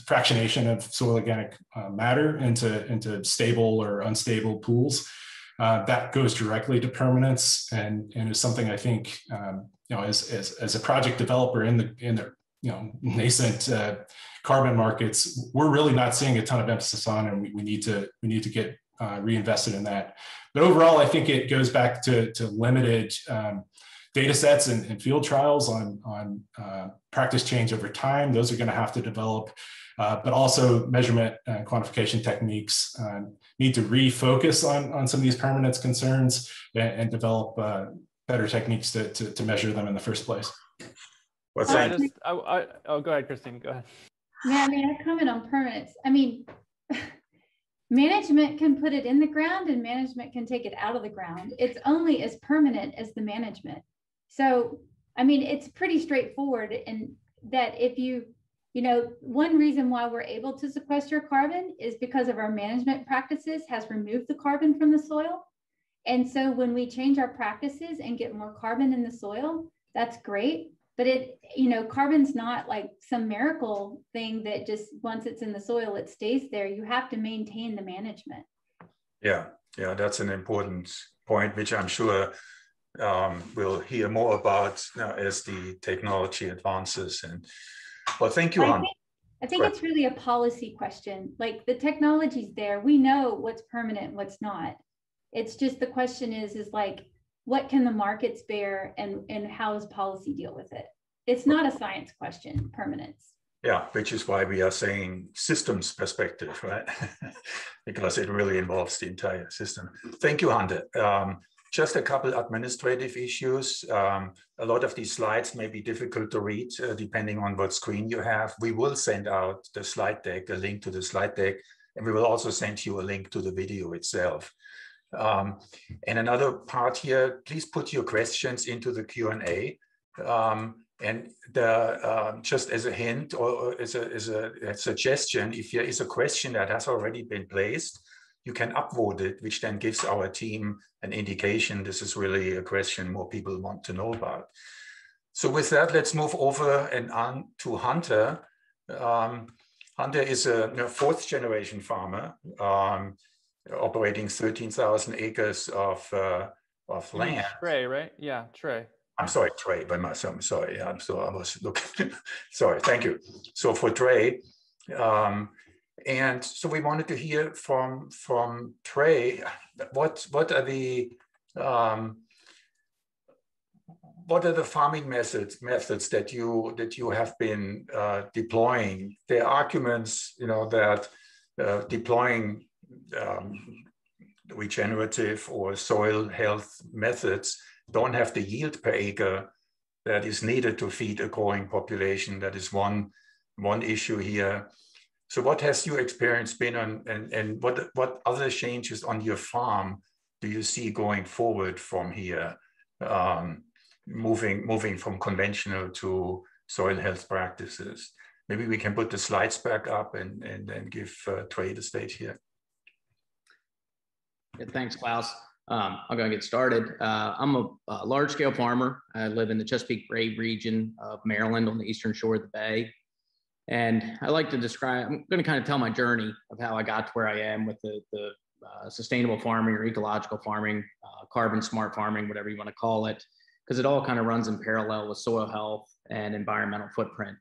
fractionation of soil organic matter into stable or unstable pools. That goes directly to permanence and is something I think, as a project developer in the nascent carbon markets, we're really not seeing a ton of emphasis on, and we need to get reinvested in that. But overall, I think it goes back to limited data sets and field trials on practice change over time. Those are going to have to develop, but also measurement and quantification techniques need to refocus on some of these permanence concerns and develop better techniques to measure them in the first place. What's that? Oh, go ahead, Christine. Go ahead. Yeah, I comment on permanence. Management can put it in the ground and management can take it out of the ground. It's only as permanent as the management. So, it's pretty straightforward, and that if one reason why we're able to sequester carbon is because of our management practices has removed the carbon from the soil. And so when we change our practices and get more carbon in the soil, that's great. But carbon's not like some miracle thing that just once it's in the soil, it stays there. You have to maintain the management. Yeah, that's an important point, which I'm sure we'll hear more about as the technology advances. And well, thank you, Anne. I think it's really a policy question. Like, the technology's there. We know what's permanent and what's not. It's just the question is like, what can the markets bear, and how does policy deal with it? It's not a science question, permanence. Yeah, which is why we are saying systems perspective, right? Because it really involves the entire system. Thank you, Hunter. Just a couple administrative issues. A lot of these slides may be difficult to read depending on what screen you have. We will send out the slide deck, a link to the slide deck, and we will also send you a link to the video itself. And another part here, please put your questions into the Q&A. And just as a hint or as a suggestion, if there is a question that has already been placed, you can upvote it, which then gives our team an indication this is really a question more people want to know about. So with that, let's move over and on to Hunter. Hunter is a 4th generation farmer, operating 13,000 acres of land. Trey, right? Yeah, Trey. I'm sorry, Trey, by myself. I'm sorry. I was looking. Sorry, thank you. So for Trey, and so we wanted to hear from Trey, what are the what are the farming methods that you have been deploying? The arguments, that deploying regenerative or soil health methods don't have the yield per acre that is needed to feed a growing population. That is one issue here. So what has your experience been on, and what other changes on your farm do you see going forward from here, moving from conventional to soil health practices? Maybe we can put the slides back up and then give Trey the stage here. Yeah, thanks, Klaus. I'm going to get started. I'm a large-scale farmer. I live in the Chesapeake Bay region of Maryland on the eastern shore of the Bay. And I like to describe, I'm going to kind of tell my journey of how I got to where I am with the sustainable farming or ecological farming, carbon smart farming, whatever you want to call it, because it all kind of runs in parallel with soil health and environmental footprint.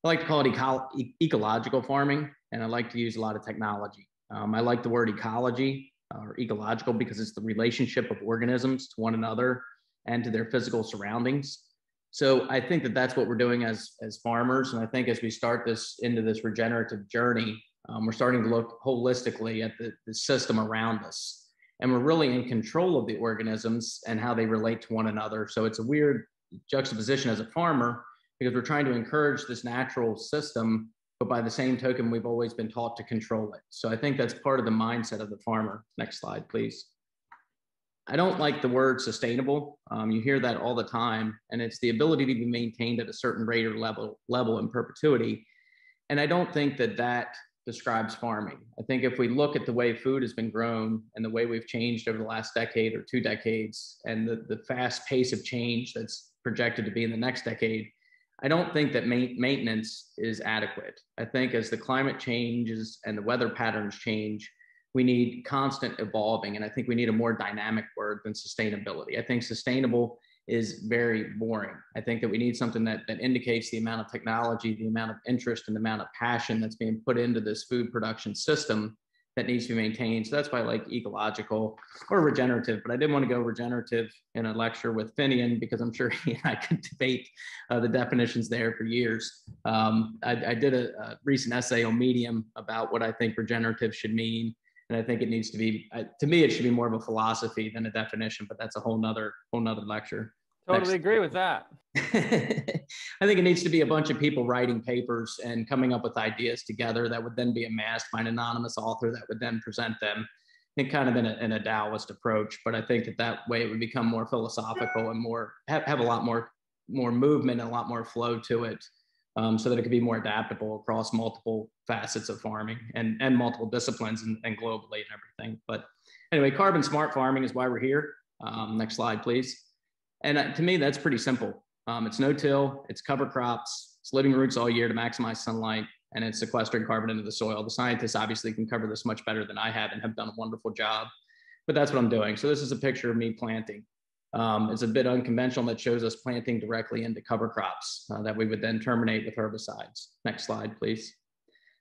I like to call it ecological farming, and I like to use a lot of technology. I like the word ecology or ecological because it's the relationship of organisms to one another and to their physical surroundings. So I think that that's what we're doing as farmers. And I think as we start into this regenerative journey, we're starting to look holistically at the system around us. And we're really in control of the organisms and how they relate to one another. So it's a weird juxtaposition as a farmer because we're trying to encourage this natural system, but by the same token, we've always been taught to control it. So I think that's part of the mindset of the farmer. Next slide, please. I don't like the word sustainable. You hear that all the time, and it's the ability to be maintained at a certain rate or level in perpetuity. And I don't think that describes farming. I think if we look at the way food has been grown and the way we've changed over the last decade or 2 decades and the fast pace of change that's projected to be in the next decade, I don't think that maintenance is adequate. I think as the climate changes and the weather patterns change, we need constant evolving. And I think we need a more dynamic word than sustainability. I think sustainable is very boring. I think that we need something that indicates the amount of technology, the amount of interest, and the amount of passion that's being put into this food production system that needs to be maintained. So that's why I like ecological or regenerative, but I didn't want to go regenerative in a lecture with Finian because I'm sure he and I could debate the definitions there for years. I did a recent essay on Medium about what I think regenerative should mean. And I think it needs to be, to me, it should be more of a philosophy than a definition, but that's a whole nother lecture. Totally agree with that. I think it needs to be a bunch of people writing papers and coming up with ideas together that would then be amassed by an anonymous author that would then present them. I think kind of in a Taoist approach, but I think that way it would become more philosophical and have a lot more movement and a lot more flow to it. So that it could be more adaptable across multiple facets of farming and multiple disciplines and globally and everything. But anyway, carbon smart farming is why we're here. Next slide, please. And to me, that's pretty simple. It's no-till, it's cover crops, it's living roots all year to maximize sunlight, and it's sequestering carbon into the soil. The scientists obviously can cover this much better than I have and have done a wonderful job, but that's what I'm doing. So this is a picture of me planting. It's a bit unconventional that shows us planting directly into cover crops that we would then terminate with herbicides. Next slide, please.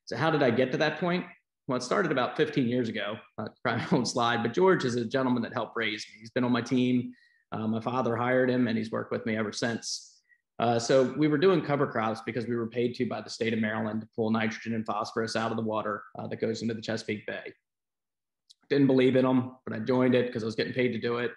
So how did I get to that point? Well, it started about 15 years ago. Probably an old slide, but George is a gentleman that helped raise me. He's been on my team. My father hired him and he's worked with me ever since. So we were doing cover crops because we were paid to by the state of Maryland to pull nitrogen and phosphorus out of the water that goes into the Chesapeake Bay. Didn't believe in them, but I joined it because I was getting paid to do it.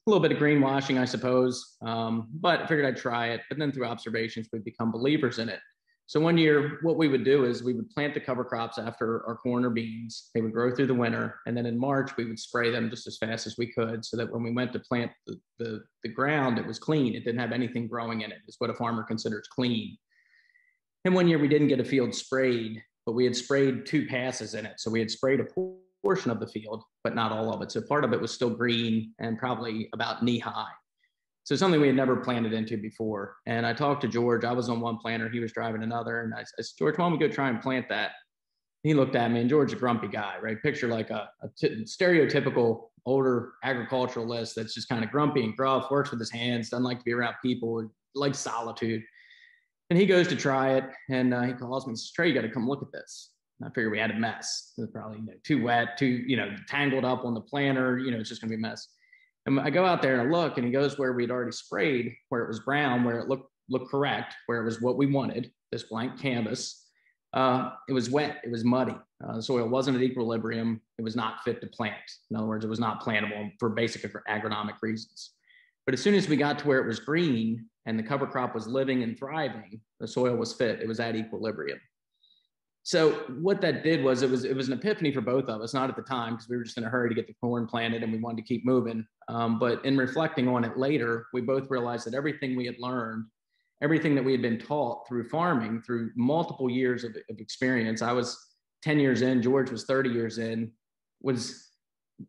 A little bit of greenwashing, I suppose, but I figured I'd try it. But then through observations, we've become believers in it. So one year, what we would do is we would plant the cover crops after our corn or beans. They would grow through the winter. And then in March, we would spray them just as fast as we could so that when we went to plant the ground, it was clean. It didn't have anything growing in it. It's what a farmer considers clean. And one year we didn't get a field sprayed, but we had sprayed 2 passes in it. So we had sprayed a portion of the field, but not all of it. So part of it was still green and probably about knee high. So something we had never planted into before. And I talked to George. I was on one planter. He was driving another. And I said, George, why don't we go try and plant that? He looked at me, and George's a grumpy guy, right? Picture like a stereotypical older agriculturalist that's just kind of grumpy and gruff, works with his hands, doesn't like to be around people, likes solitude. And he goes to try it. And he calls me and says, Trey, you got to come look at this. And I figured we had a mess. It was probably too wet, too tangled up on the planter. It's just going to be a mess. And I go out there and I look, and he goes where we'd already sprayed, where it was brown, where it looked correct, where it was what we wanted, this blank canvas. It was wet, it was muddy. The soil wasn't at equilibrium. It was not fit to plant. In other words, it was not plantable for basic agronomic reasons. But as soon as we got to where it was green and the cover crop was living and thriving, the soil was fit, it was at equilibrium. So what that did was it was an epiphany for both of us, not at the time because we were just in a hurry to get the corn planted and we wanted to keep moving. But in reflecting on it later, we both realized that everything we had learned, everything that we had been taught through farming, through multiple years of experience, I was 10 years in, George was 30 years in, was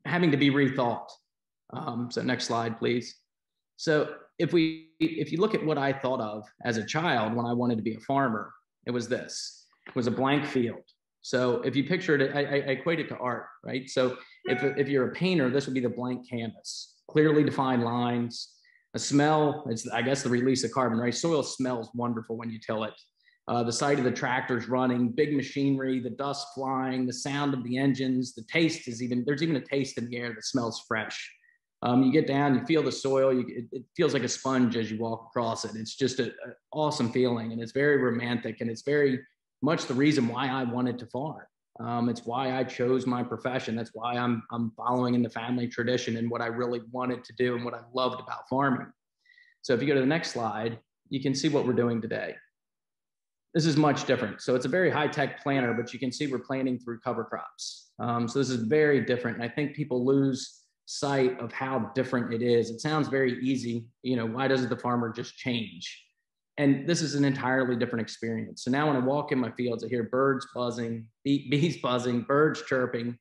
having to be rethought. So next slide, please. So if you look at what I thought of as a child when I wanted to be a farmer, it was this. It was a blank field. So if you picture it, I equate it to art, right? So if you're a painter, this would be the blank canvas, clearly defined lines, a smell, it's, I guess, the release of carbon, right? Soil smells wonderful when you till it. The sight of the tractors running, big machinery, the dust flying, the sound of the engines, the taste is there's even a taste in the air that smells fresh. You get down, you feel the soil, it feels like a sponge as you walk across it. It's just an awesome feeling, and it's very romantic, and it's very much the reason why I wanted to farm. It's why I chose my profession. That's why I'm following in the family tradition and what I really wanted to do and what I loved about farming. So if you go to the next slide, you can see what we're doing today. This is much different. So it's a very high-tech planter, but you can see we're planting through cover crops. So this is very different. And I think people lose sight of how different it is. It sounds very easy. You know, why doesn't the farmer just change? And this is an entirely different experience. So now when I walk in my fields, I hear birds buzzing, bees buzzing, birds chirping.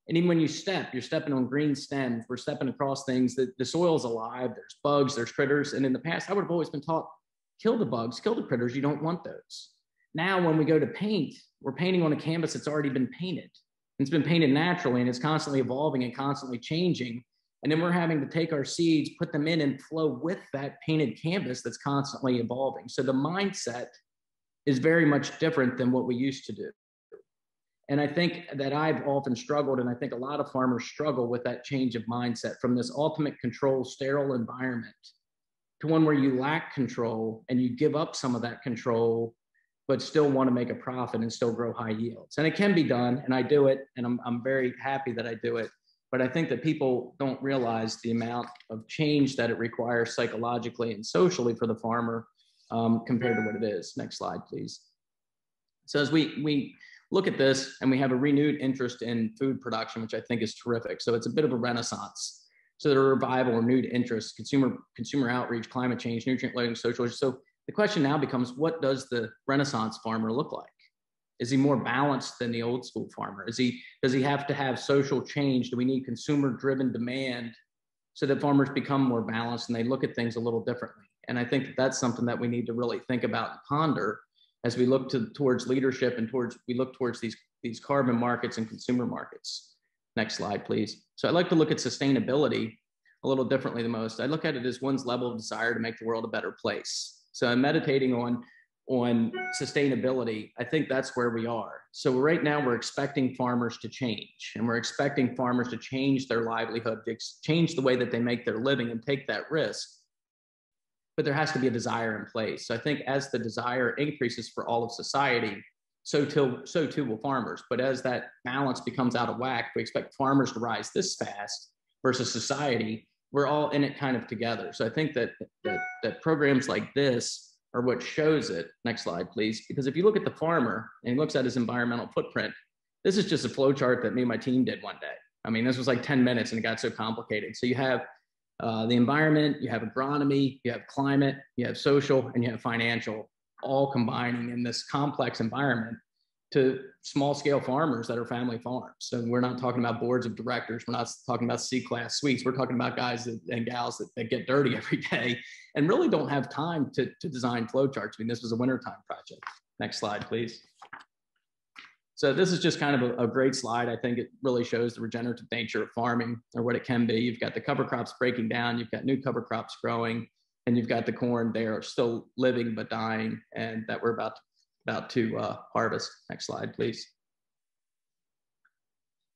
And even when you step, you're stepping on green stems. We're stepping across things that the soil's alive. There's bugs, there's critters. And in the past, I would have always been taught, kill the bugs, kill the critters. You don't want those. Now, when we go to paint, we're painting on a canvas that's already been painted. It's been painted naturally, and it's constantly evolving and constantly changing. And then we're having to take our seeds, put them in, and flow with that painted canvas that's constantly evolving. So the mindset is very much different than what we used to do. And I think that I've often struggled, and I think a lot of farmers struggle with that change of mindset from this ultimate control, sterile environment to one where you lack control and you give up some of that control, but still want to make a profit and still grow high yields. And it can be done, and I do it, and I'm very happy that I do it. But I think that people don't realize the amount of change that it requires psychologically and socially for the farmer compared to what it is. Next slide, please. So as we look at this and we have a renewed interest in food production, which I think is terrific. So it's a bit of a renaissance. So the revival, renewed interest, consumer outreach, climate change, nutrient loading, social. So the question now becomes, what does the Renaissance farmer look like? Is he more balanced than the old school farmer? Does he have to have social change? Do we need consumer-driven demand so that farmers become more balanced and they look at things a little differently? And I think that that's something that we need to really think about and ponder as we look towards leadership and we look towards these carbon markets and consumer markets. Next slide, please. So I'd like to look at sustainability a little differently than most. I look at it as one's level of desire to make the world a better place. So I'm meditating on sustainability. I think that's where we are. So right now we're expecting farmers to change, and we're expecting farmers to change their livelihood, to change the way that they make their living and take that risk. But there has to be a desire in place. So I think as the desire increases for all of society, so too will farmers. But as that balance becomes out of whack, we expect farmers to rise this fast versus society. We're all in it kind of together. So I think that programs like this are what shows it. Next slide, please. Because if you look at the farmer and he looks at his environmental footprint, this is just a flow chart that me and my team did one day. I mean, this was like 10 minutes and it got so complicated. So you have the environment, you have agronomy, you have climate, you have social, and you have financial, all combining in this complex environment to small scale farmers that are family farms. So we're not talking about boards of directors. We're not talking about C-class suites. We're talking about guys and gals that get dirty every day and really don't have time to design flow charts. I mean, this was a wintertime project. Next slide, please. So this is just kind of a great slide. I think it really shows the regenerative nature of farming, or what it can be. You've got the cover crops breaking down, you've got new cover crops growing, and you've got the corn there still living but dying, and that we're about to harvest. Next slide, please.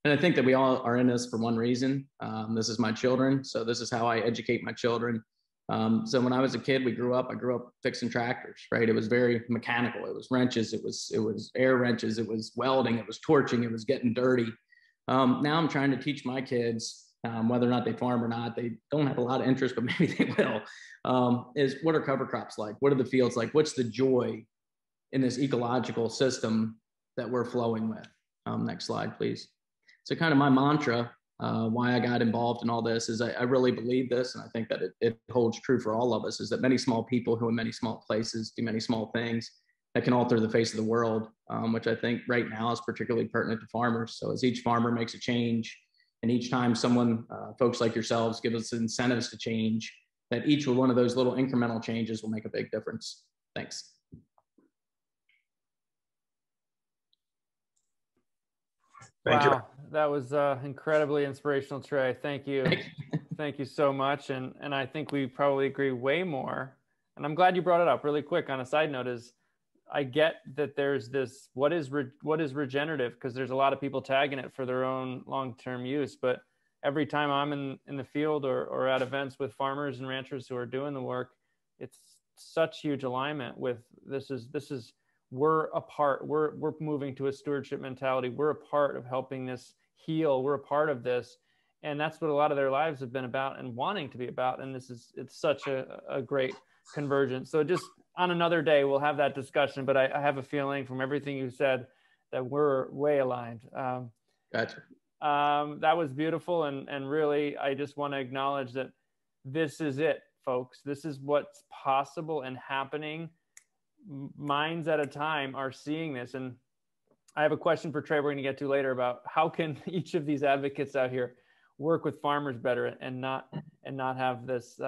And I think that we all are in this for one reason. This is my children. So this is how I educate my children. So when I was a kid, I grew up fixing tractors, right? It was very mechanical. It was wrenches, it was air wrenches, it was welding, it was torching, it was getting dirty. Now I'm trying to teach my kids, whether or not they farm or not, they don't have a lot of interest, but maybe they will, is what are cover crops like? What are the fields like? What's the joy in this ecological system that we're flowing with? Next slide, please. So kind of my mantra, why I got involved in all this is I really believe this, and I think that it holds true for all of us, is that many small people who in many small places do many small things that can alter the face of the world, which I think right now is particularly pertinent to farmers. So as each farmer makes a change, and each time someone, folks like yourselves, give us incentives to change, that each one of those little incremental changes will make a big difference. Thanks. Thank you. Wow, that was incredibly inspirational, Trey. Thank you. Thank you so much. And I think we probably agree way more. And I'm glad you brought it up really quick. On a side note is I get that there's this, what is regenerative? Because there's a lot of people tagging it for their own long-term use. But every time I'm in the field or at events with farmers and ranchers who are doing the work, it's such huge alignment with this is we're a part, we're moving to a stewardship mentality. We're a part of helping this heal. We're a part of this. And that's what a lot of their lives have been about and wanting to be about. And it's such a great convergence. So just on another day, we'll have that discussion, but I have a feeling from everything you said that we're way aligned. Gotcha. That was beautiful. And really, I just want to acknowledge that this is it, folks. This is what's possible and happening. Minds at a time are seeing this. And I have a question for Trey we're going to get to later about how can each of these advocates out here work with farmers better and not have this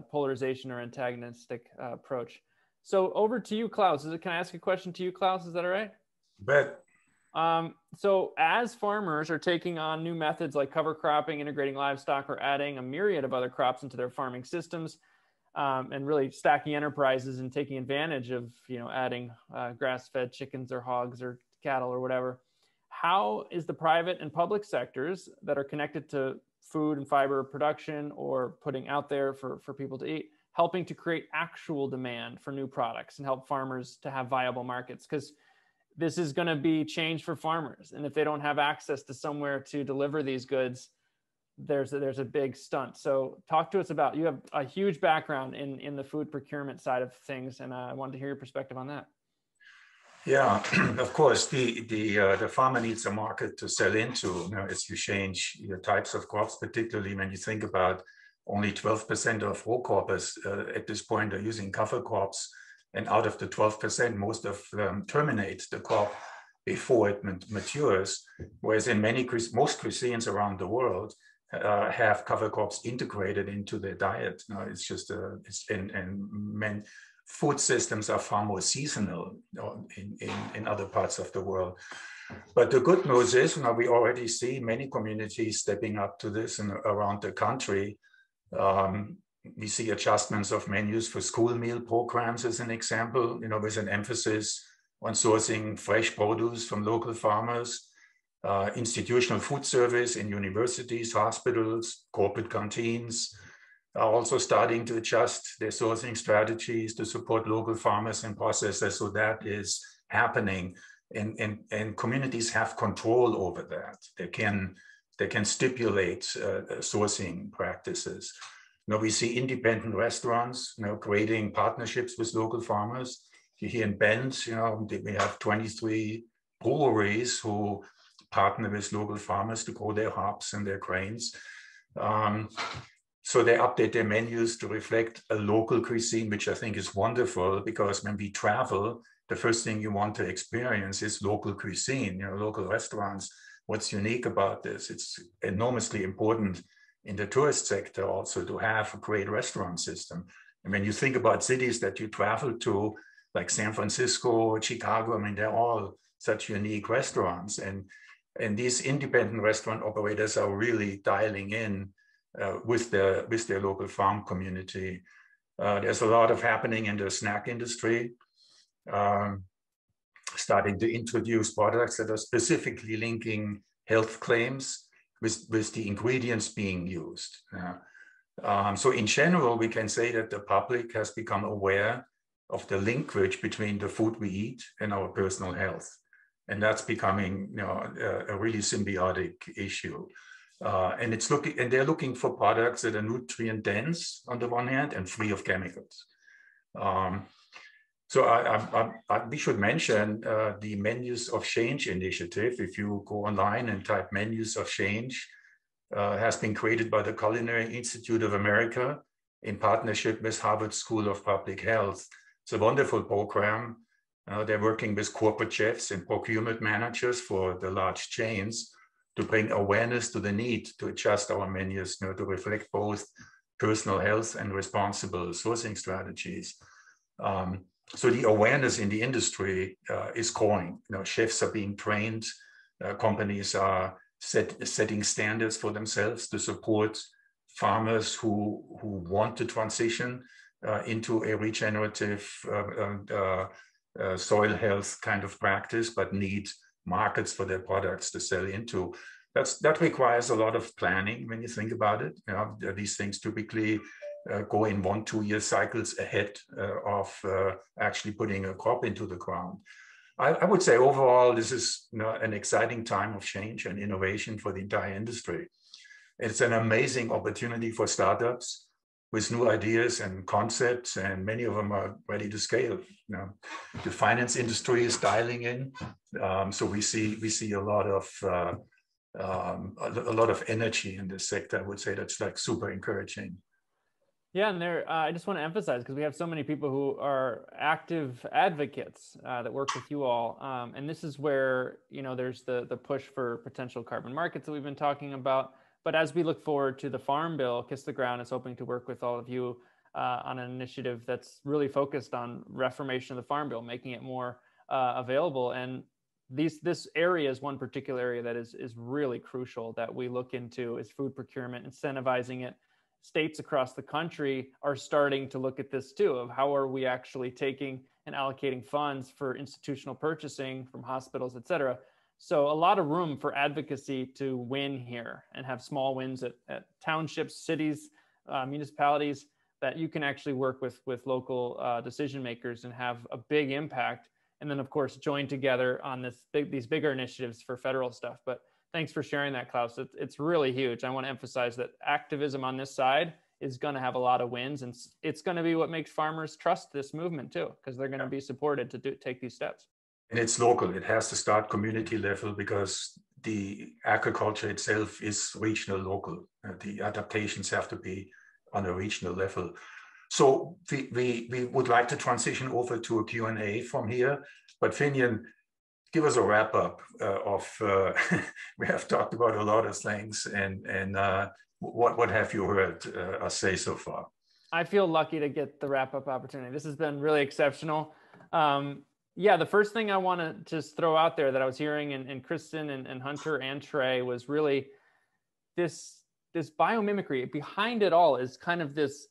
polarization or antagonistic approach. So over to you, Klaus. Can I ask a question to you, Klaus? Is that all right? Bet. So as farmers are taking on new methods like cover cropping, integrating livestock, or adding a myriad of other crops into their farming systems, and really stacking enterprises and taking advantage of, adding grass-fed chickens or hogs or cattle or whatever, how is the private and public sectors that are connected to food and fiber production or putting out there for people to eat, helping to create actual demand for new products and help farmers to have viable markets? Because this is going to be change for farmers. And if they don't have access to somewhere to deliver these goods, there's a big stunt. So talk to us about, you have a huge background in the food procurement side of things, and I wanted to hear your perspective on that. Yeah, of course, the farmer needs a market to sell into, as you change your types of crops, particularly when you think about only 12% of row croppers at this point are using cover crops. And out of the 12%, most of them terminate the crop before it matures. Whereas in most cuisines around the world have cover crops integrated into their diet. It's just, food systems are far more seasonal in other parts of the world. But the good news is, we already see many communities stepping up to this and around the country. We see adjustments of menus for school meal programs as an example, with an emphasis on sourcing fresh produce from local farmers. Institutional food service in universities, hospitals, corporate canteens are also starting to adjust their sourcing strategies to support local farmers and processors. So that is happening, and communities have control over that. They can stipulate sourcing practices. We see independent restaurants, creating partnerships with local farmers. Here in Bend, we have 23 breweries who partner with local farmers to grow their hops and their grains. So they update their menus to reflect a local cuisine, which I think is wonderful, because when we travel, the first thing you want to experience is local cuisine, local restaurants. What's unique about this? It's enormously important in the tourist sector also to have a great restaurant system. And when you think about cities that you travel to, like San Francisco, Chicago, they're all such unique restaurants. And these independent restaurant operators are really dialing in with their local farm community. There's a lot of happening in the snack industry, starting to introduce products that are specifically linking health claims with the ingredients being used. So in general, we can say that the public has become aware of the linkage between the food we eat and our personal health. And that's becoming a really symbiotic issue. And they're looking for products that are nutrient dense on the one hand and free of chemicals. So we should mention the Menus of Change initiative. If you go online and type Menus of Change, has been created by the Culinary Institute of America in partnership with Harvard School of Public Health. It's a wonderful program. They're working with corporate chefs and procurement managers for the large chains to bring awareness to the need to adjust our menus to reflect both personal health and responsible sourcing strategies. So the awareness in the industry is growing. Chefs are being trained. Companies are setting standards for themselves to support farmers who want to transition into a regenerative soil health kind of practice, but need markets for their products to sell into. That requires a lot of planning when you think about it. These things typically go in 1-2 year cycles ahead of actually putting a crop into the ground. I would say overall, this is an exciting time of change and innovation for the entire industry. It's an amazing opportunity for startups with new ideas and concepts, and many of them are ready to scale. The finance industry is dialing in, so we see a lot of energy in this sector. I would say that's like super encouraging. Yeah, and I just want to emphasize, because we have so many people who are active advocates that work with you all, and this is where there's the push for potential carbon markets that we've been talking about. But as we look forward to the Farm Bill, Kiss the Ground is hoping to work with all of you on an initiative that's really focused on reformation of the Farm Bill, making it more available. And this area is one particular area that is really crucial that we look into, is food procurement, incentivizing it. States across the country are starting to look at this too, of how are we actually taking and allocating funds for institutional purchasing from hospitals, et cetera. So a lot of room for advocacy to win here and have small wins at townships, cities, municipalities, that you can actually work with local decision makers and have a big impact. And then of course, join together on these bigger initiatives for federal stuff. But thanks for sharing that, Klaus. It's really huge. I want to emphasize that activism on this side is going to have a lot of wins, and it's going to be what makes farmers trust this movement too, because they're going to be supported to take these steps. And it's local. It has to start community level, because the agriculture itself is regional local. The adaptations have to be on a regional level. So we would like to transition over to a Q&A from here, but Finian, give us a wrap up of, we have talked about a lot of things, and what have you heard us say so far? I feel lucky to get the wrap up opportunity. This has been really exceptional. Yeah, the first thing I want to just throw out there that I was hearing in Kristen and Hunter and Trey was really this biomimicry. Behind it all is kind of this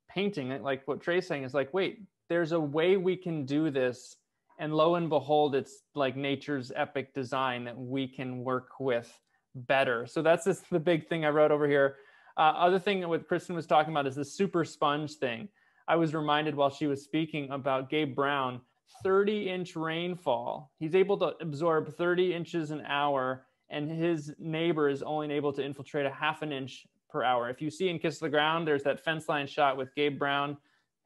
painting, like what Trey's saying, is like, wait, there's a way we can do this. And lo and behold, it's like nature's epic design that we can work with better. So that's the big thing I wrote over here. Other thing that what Kristen was talking about is the super sponge thing. I was reminded while she was speaking about Gabe Brown, 30-inch rainfall. He's able to absorb 30 inches an hour, and his neighbor is only able to infiltrate a half an inch per hour. If you see in Kiss the Ground, there's that fence line shot with Gabe Brown,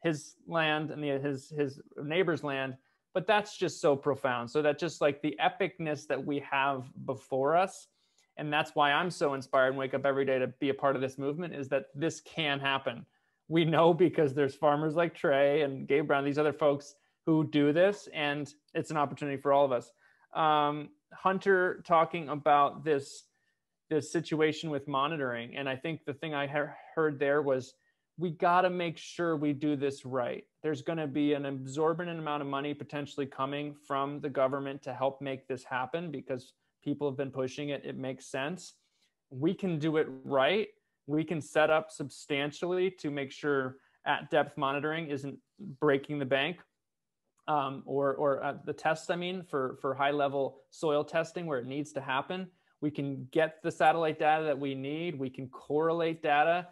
his land and his neighbor's land. But that's just so profound. So that just like the epicness that we have before us, and that's why I'm so inspired and wake up every day to be a part of this movement, is that this can happen. We know because there's farmers like Trey and Gabe Brown, these other folks who do this, and it's an opportunity for all of us. Hunter talking about this situation with monitoring, and I think the thing I heard there was, we got to make sure we do this right. There's going to be an exorbitant amount of money potentially coming from the government to help make this happen, because people have been pushing it. It makes sense. We can do it right. We can set up substantially to make sure at-depth monitoring isn't breaking the bank, or the tests, I mean, for high-level soil testing where it needs to happen. We can get the satellite data that we need. We can correlate data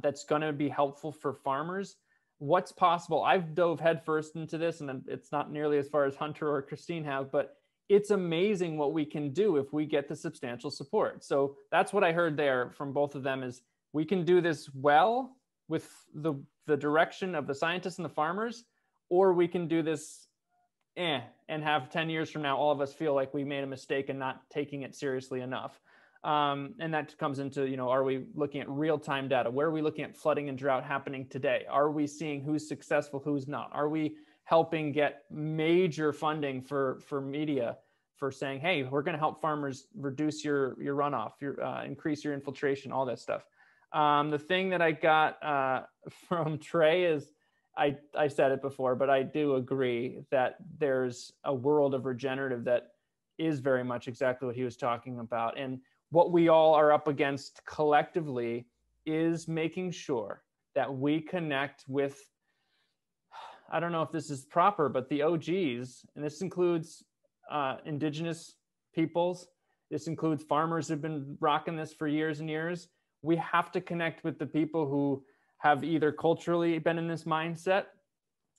that's going to be helpful for farmers. What's possible? I've dove headfirst into this, and it's not nearly as far as Hunter or Christine have, but it's amazing what we can do if we get the substantial support. So that's what I heard there from both of them, is we can do this well with the direction of the scientists and the farmers, or we can do this and have 10 years from now, all of us feel like we made a mistake and not taking it seriously enough. And that comes into, are we looking at real-time data? Where are we looking at flooding and drought happening today? Are we seeing who's successful, who's not? Are we helping get major funding for media for saying, hey, we're going to help farmers reduce your runoff, increase your infiltration, all that stuff. The thing that I got from Trey is, I said it before, but I do agree that there's a world of regenerative that is very much exactly what he was talking about. And what we all are up against collectively is making sure that we connect with, I don't know if this is proper, but the OGs, and this includes indigenous peoples. This includes farmers who've been rocking this for years and years. We have to connect with the people who have either culturally been in this mindset,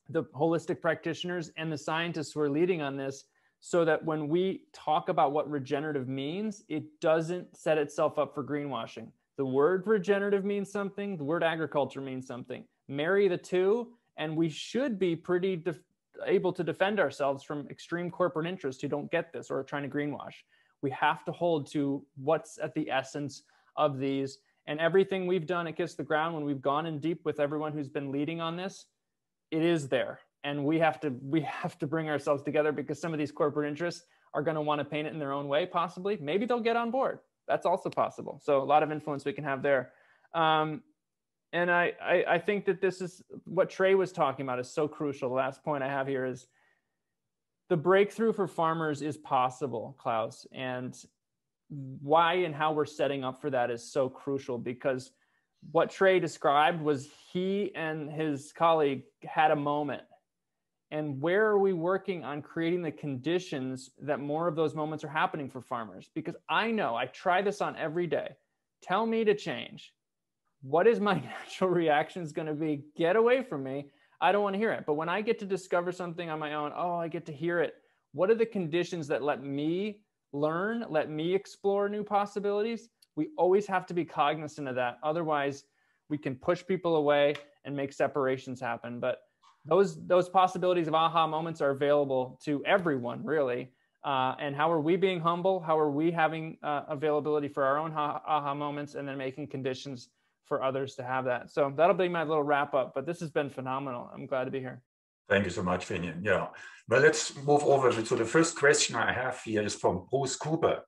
the holistic practitioners, and the scientists who are leading on this, so that when we talk about what regenerative means, it doesn't set itself up for greenwashing. The word regenerative means something, the word agriculture means something. Marry the two, and we should be pretty able to defend ourselves from extreme corporate interests who don't get this or are trying to greenwash. We have to hold to what's at the essence of these. And everything we've done at Kiss the Ground, when we've gone in deep with everyone who's been leading on this, it is there. And we have to bring ourselves together, because some of these corporate interests are going to want to paint it in their own way, possibly. Maybe they'll get on board. That's also possible. So a lot of influence we can have there. And I think that this is what Trey was talking about is so crucial. The last point I have here is the breakthrough for farmers is possible, Klaus. And why and how we're setting up for that is so crucial, because what Trey described was he and his colleague had a moment. And where are we working on creating the conditions that more of those moments are happening for farmers? Because I know, I try this on every day. Tell me to change. What is my natural reaction is going to be? Get away from me. I don't want to hear it. But when I get to discover something on my own, I get to hear it. What are the conditions that let me learn, let me explore new possibilities? We always have to be cognizant of that. Otherwise, we can push people away and make separations happen. But those possibilities of aha moments are available to everyone, really. And how are we being humble? How are we having availability for our own aha moments, and then making conditions for others to have that? So that'll be my little wrap up, but this has been phenomenal. I'm glad to be here. Thank you so much, Finian. Yeah, well, let's move over to the first question I have here is from Bruce Cooper.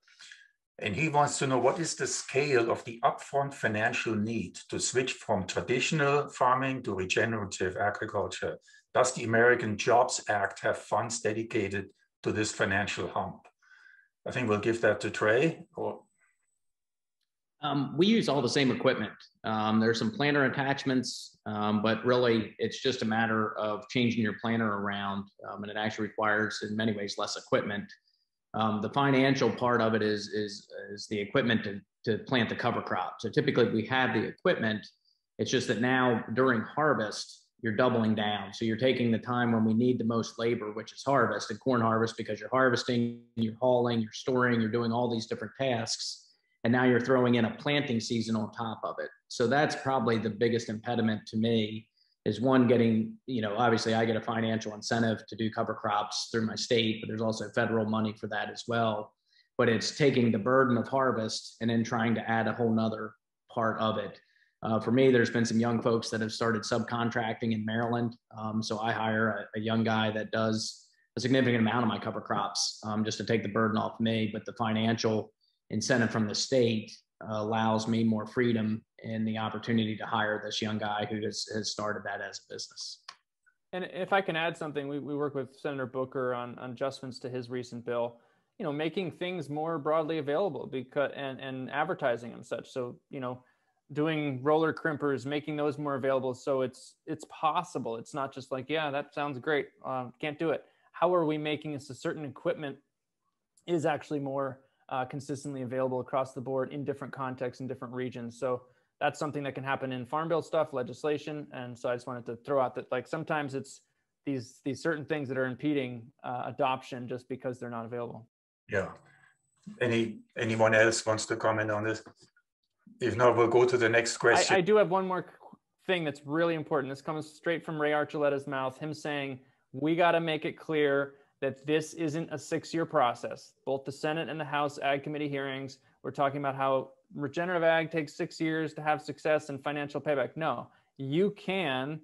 And he wants to know, what is the scale of the upfront financial need to switch from traditional farming to regenerative agriculture? Does the American Jobs Act have funds dedicated to this financial hump? I think we'll give that to Trey. We use all the same equipment. There's some planter attachments, but really it's just a matter of changing your planter around, and it actually requires, in many ways, less equipment. The financial part of it is the equipment to plant the cover crop. So typically we have the equipment. It's just that now during harvest, you're doubling down. So you're taking the time when we need the most labor, which is harvest and corn harvest, because you're harvesting, you're hauling, you're storing, you're doing all these different tasks. And now you're throwing in a planting season on top of it. So that's probably the biggest impediment to me, is one, getting, obviously I get a financial incentive to do cover crops through my state, but there's also federal money for that as well. But it's taking the burden of harvest and then trying to add a whole nother part of it. For me, there's been some young folks that have started subcontracting in Maryland. So I hire a young guy that does a significant amount of my cover crops, just to take the burden off me. But the financial incentive from the state allows me more freedom and the opportunity to hire this young guy who has started that as a business. And if I can add something, we work with Senator Booker on adjustments to his recent bill, making things more broadly available, because and advertising and such. So, doing roller crimpers, making those more available. So it's possible. It's not just like, yeah, that sounds great. Can't do it. How are we making it so certain equipment is actually more consistently available across the board in different contexts in different regions. So that's something that can happen in farm bill stuff, legislation. And so I just wanted to throw out that, like, sometimes it's these certain things that are impeding adoption just because they're not available. Yeah. Anyone else wants to comment on this? If not, we'll go to the next question. I do have one more thing that's really important. This comes straight from Ray Archuleta's mouth, him saying, we got to make it clear that this isn't a 6-year process. Both the Senate and the House Ag Committee hearings, we're talking about how regenerative ag takes 6 years to have success and financial payback. No, you can.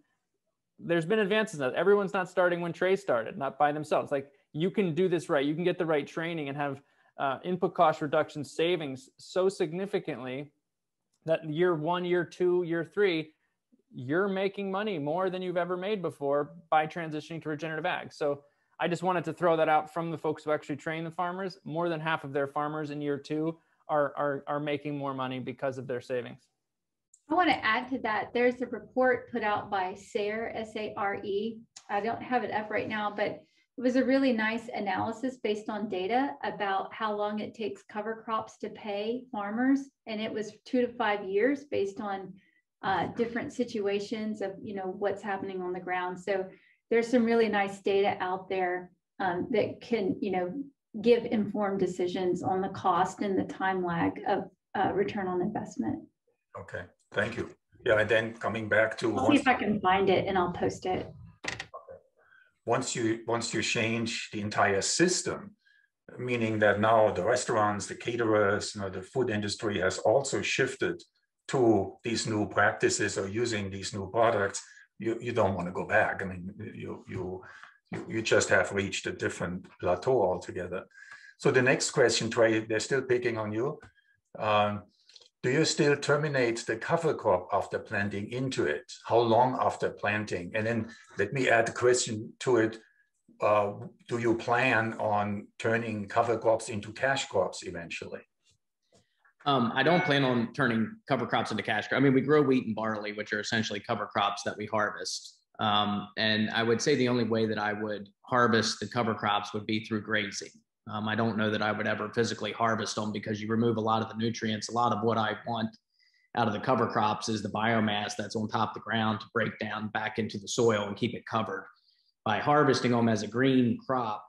There's been advances in that. Everyone's not starting when Trey started, not by themselves. Like, you can do this right. You can get the right training and have input cost reduction savings so significantly that year 1, year 2, year 3, you're making money more than you've ever made before by transitioning to regenerative ag. So I just wanted to throw that out from the folks who actually train the farmers. More than half of their farmers in year 2 are making more money because of their savings. I want to add to that. There's a report put out by SARE, S-A-R-E. I don't have it up right now, but it was a really nice analysis based on data about how long it takes cover crops to pay farmers. And it was 2 to 5 years based on different situations of, what's happening on the ground. So there's some really nice data out there that can, give informed decisions on the cost and the time lag of return on investment. Okay, thank you. Yeah, and then coming back to— I'll see if I can find it and I'll post it. Once you change the entire system, meaning that now the restaurants, the caterers, the food industry has also shifted to these new practices or using these new products, you don't want to go back. I mean, you just have reached a different plateau altogether. So the next question, Trey, they're still picking on you. Do you still terminate the cover crop after planting into it? How long after planting? And then let me add a question to it. Do you plan on turning cover crops into cash crops eventually? I don't plan on turning cover crops into cash crops. I mean, we grow wheat and barley, which are essentially cover crops that we harvest. And I would say the only way that I would harvest the cover crops would be through grazing. I don't know that I would ever physically harvest them because you remove a lot of the nutrients. A lot of what I want out of the cover crops is the biomass that's on top of the ground to break down back into the soil and keep it covered. By harvesting them as a green crop,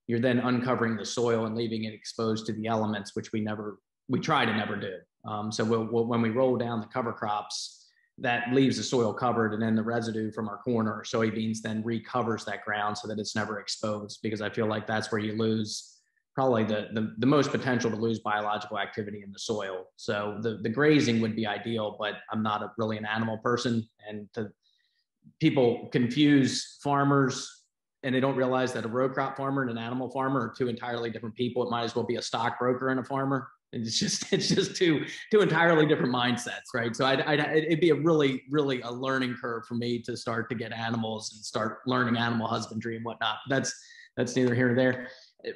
you're then uncovering the soil and leaving it exposed to the elements, which we try to never do. So when we roll down the cover crops, that leaves the soil covered, and then the residue from our corn or soybeans then recovers that ground so that it's never exposed, because I feel like that's where you lose probably the most potential to lose biological activity in the soil. So the grazing would be ideal, but I'm not really an animal person, and people confuse farmers and they don't realize that a row crop farmer and an animal farmer are 2 entirely different people. It might as well be a stockbroker and a farmer. It's just two entirely different mindsets, right? So it'd be a really a learning curve for me to start to get animals and start learning animal husbandry and whatnot. That's neither here nor there.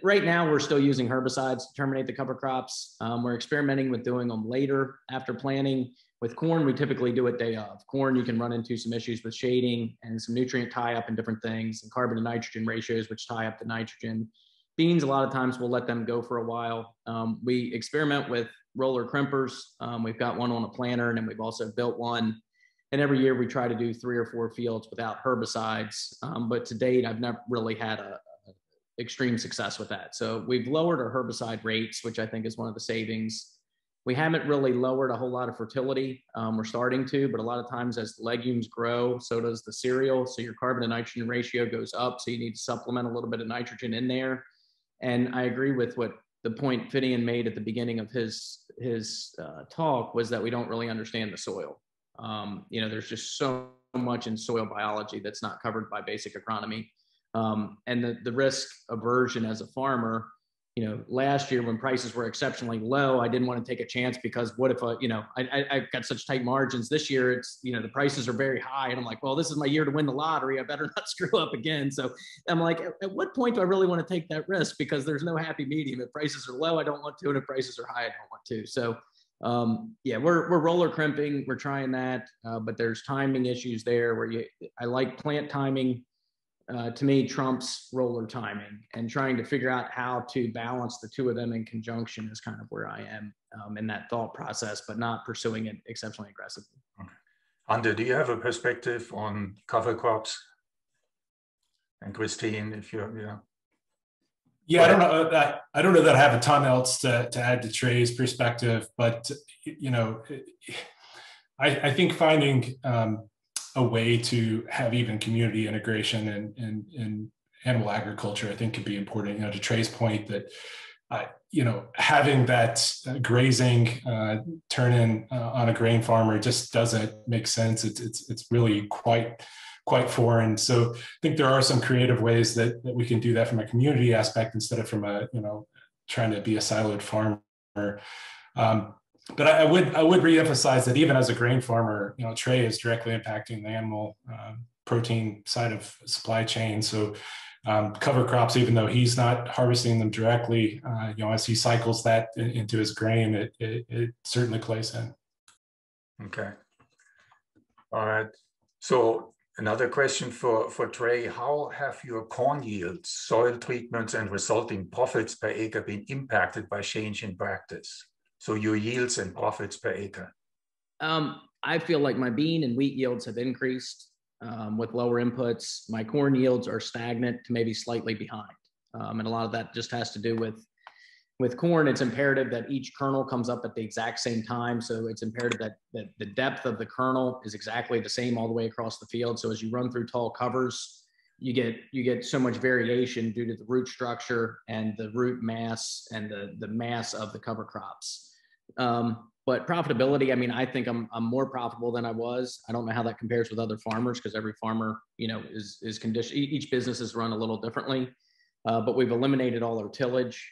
Right now, we're still using herbicides to terminate the cover crops. We're experimenting with doing them later after planting. With corn, we typically do it day of. Corn, you can run into some issues with shading and some nutrient tie-up and different things, and carbon to nitrogen ratios, which tie up the nitrogen. Beans, a lot of times we'll let them go for a while. We experiment with roller crimpers. We've got one on a planter, and then we've also built one. And every year we try to do 3 or 4 fields without herbicides. But to date, I've never really had a extreme success with that. So we've lowered our herbicide rates, which I think is one of the savings. We haven't really lowered a whole lot of fertility. We're starting to, but a lot of times as the legumes grow, so does the cereal. So your carbon to nitrogen ratio goes up. So you need to supplement a little bit of nitrogen in there. And I agree with what the point Finian made at the beginning of his talk, was that we don't really understand the soil. There's just so much in soil biology that's not covered by basic agronomy. And the risk aversion as a farmer, last year when prices were exceptionally low, I didn't want to take a chance because what if, I've got such tight margins. This year, it's, the prices are very high. And I'm like, well, this is my year to win the lottery. I better not screw up again. So I'm like, at what point do I really want to take that risk? Because there's no happy medium. If prices are low, I don't want to. And if prices are high, I don't want to. So we're roller crimping. We're trying that. But there's timing issues there where I like plant timing to me, trumps roller timing, and trying to figure out how to balance the two of them in conjunction is kind of where I am in that thought process, but not pursuing it exceptionally aggressively. Okay. Ander, do you have a perspective on cover crops? And Christine, if you're, Yeah, I don't know that I have a ton else to add to Trey's perspective, but I think finding a way to have even community integration in animal agriculture, I think, could be important. To Trey's point that having that grazing turn-in on a grain farmer just doesn't make sense. It's really quite foreign. So I think there are some creative ways that we can do that from a community aspect instead of from a trying to be a siloed farmer. But I would reemphasize that even as a grain farmer, Trey is directly impacting the animal protein side of supply chain. So cover crops, even though he's not harvesting them directly, as he cycles that into his grain, it certainly plays in. Okay. All right. So another question for Trey: how have your corn yields, soil treatments, and resulting profits per acre been impacted by change in practice? So your yields and profits per acre. I feel like my bean and wheat yields have increased with lower inputs. My corn yields are stagnant to maybe slightly behind. And a lot of that just has to do with corn. It's imperative that each kernel comes up at the exact same time. So it's imperative that the depth of the kernel is exactly the same all the way across the field. So as you run through tall covers, you get so much variation due to the root structure and the root mass and the mass of the cover crops. But profitability, I think I'm more profitable than I was. I don't know how that compares with other farmers, because every farmer, is conditioned. Each business is run a little differently, but we've eliminated all our tillage.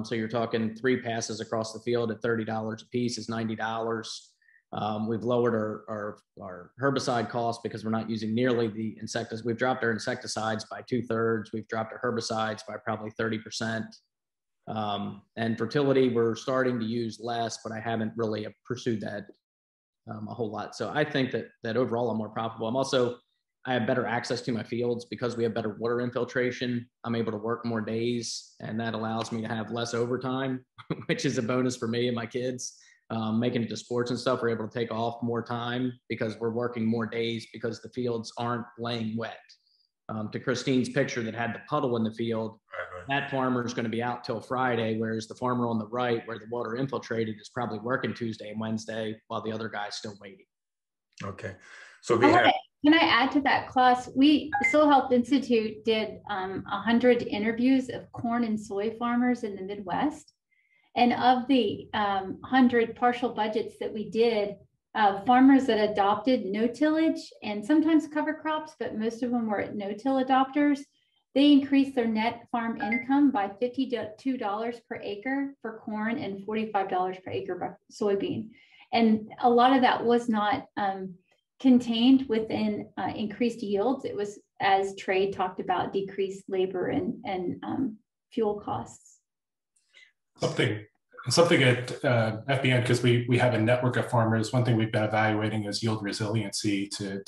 So you're talking 3 passes across the field at $30 a piece is $90. We've lowered our herbicide costs because we're not using nearly the insecticides. We've dropped our insecticides by 2/3. We've dropped our herbicides by probably 30%. And fertility, we're starting to use less, but I haven't really pursued that a whole lot. So I think that overall I'm more profitable. I have better access to my fields because we have better water infiltration. I'm able to work more days, and that allows me to have less overtime, which is a bonus for me and my kids. Making it to sports and stuff, we're able to take off more time because we're working more days because the fields aren't laying wet. To Christine's picture that had the puddle in the field, that farmer is going to be out till Friday, whereas the farmer on the right, where the water infiltrated, is probably working Tuesday and Wednesday while the other guy's still waiting. Okay. So can I add to that, Klaus? The Soil Health Institute did 100 interviews of corn and soy farmers in the Midwest. And of the 100 partial budgets that we did, farmers that adopted no tillage and sometimes cover crops, but most of them were no-till adopters, they increased their net farm income by $52 per acre for corn and $45 per acre for soybean. And a lot of that was not contained within increased yields. It was, as Trey talked about, decreased labor and fuel costs. Something at FBN, because we have a network of farmers. One thing we've been evaluating is yield resiliency to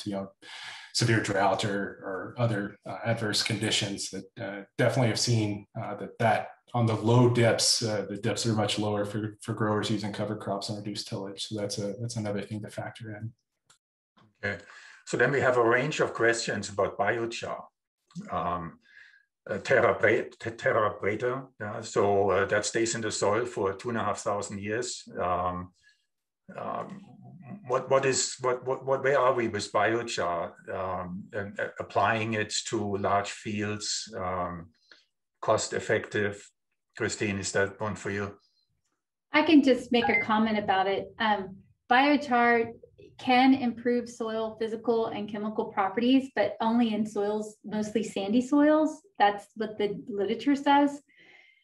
severe drought or other adverse conditions that definitely have seen that on the low dips, the dips are much lower for growers using cover crops and reduced tillage. So that's another thing to factor in. Okay, so then we have a range of questions about biochar. Terra preta, so that stays in the soil for 2,500 years. Where are we with biochar and applying it to large fields, cost effective? Christine, is that one for you? I can just make a comment about it. Biochar can improve soil physical and chemical properties, but only in soils, mostly sandy soils. That's what the literature says.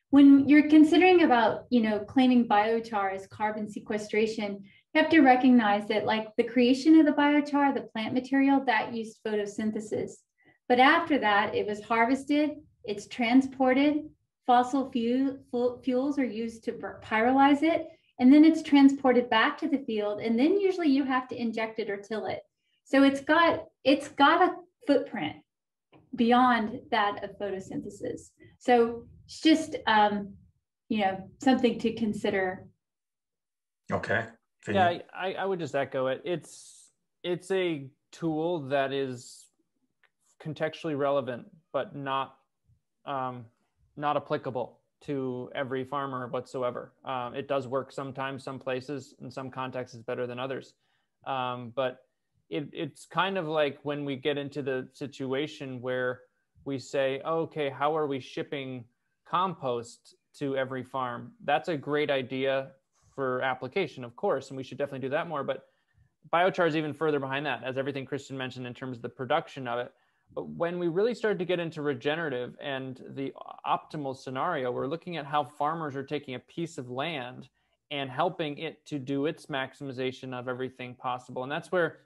When you're considering about, claiming biochar as carbon sequestration, you have to recognize that, like, the creation of the biochar, the plant material, that used photosynthesis. But after that, it was harvested, it's transported, fossil fuels are used to pyrolyze it, and then it's transported back to the field, and then usually you have to inject it or till it. So it's got a footprint. beyond that of photosynthesis. So it's just, you know, something to consider. Okay. Yeah, I would just echo it. It's a tool that is contextually relevant, but not applicable to every farmer whatsoever. It does work sometimes, some places, in some contexts is better than others. But it's kind of like when we get into the situation where we say, oh, okay, how are we shipping compost to every farm? That's a great idea for application, of course, and we should definitely do that more. But biochar is even further behind that, as everything Christian mentioned in terms of the production of it. But when we really start to get into regenerative and the optimal scenario, we're looking at how farmers are taking a piece of land and helping it to do its maximization of everything possible. And that's where,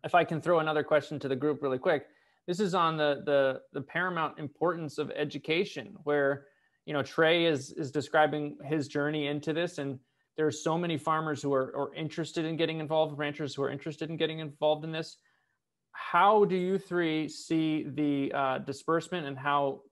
if I can throw another question to the group really quick, this is on the paramount importance of education, where, you know, Trey is describing his journey into this, and there are so many farmers who are interested in getting involved, ranchers who are interested in getting involved in this. How do you three see the disbursement and how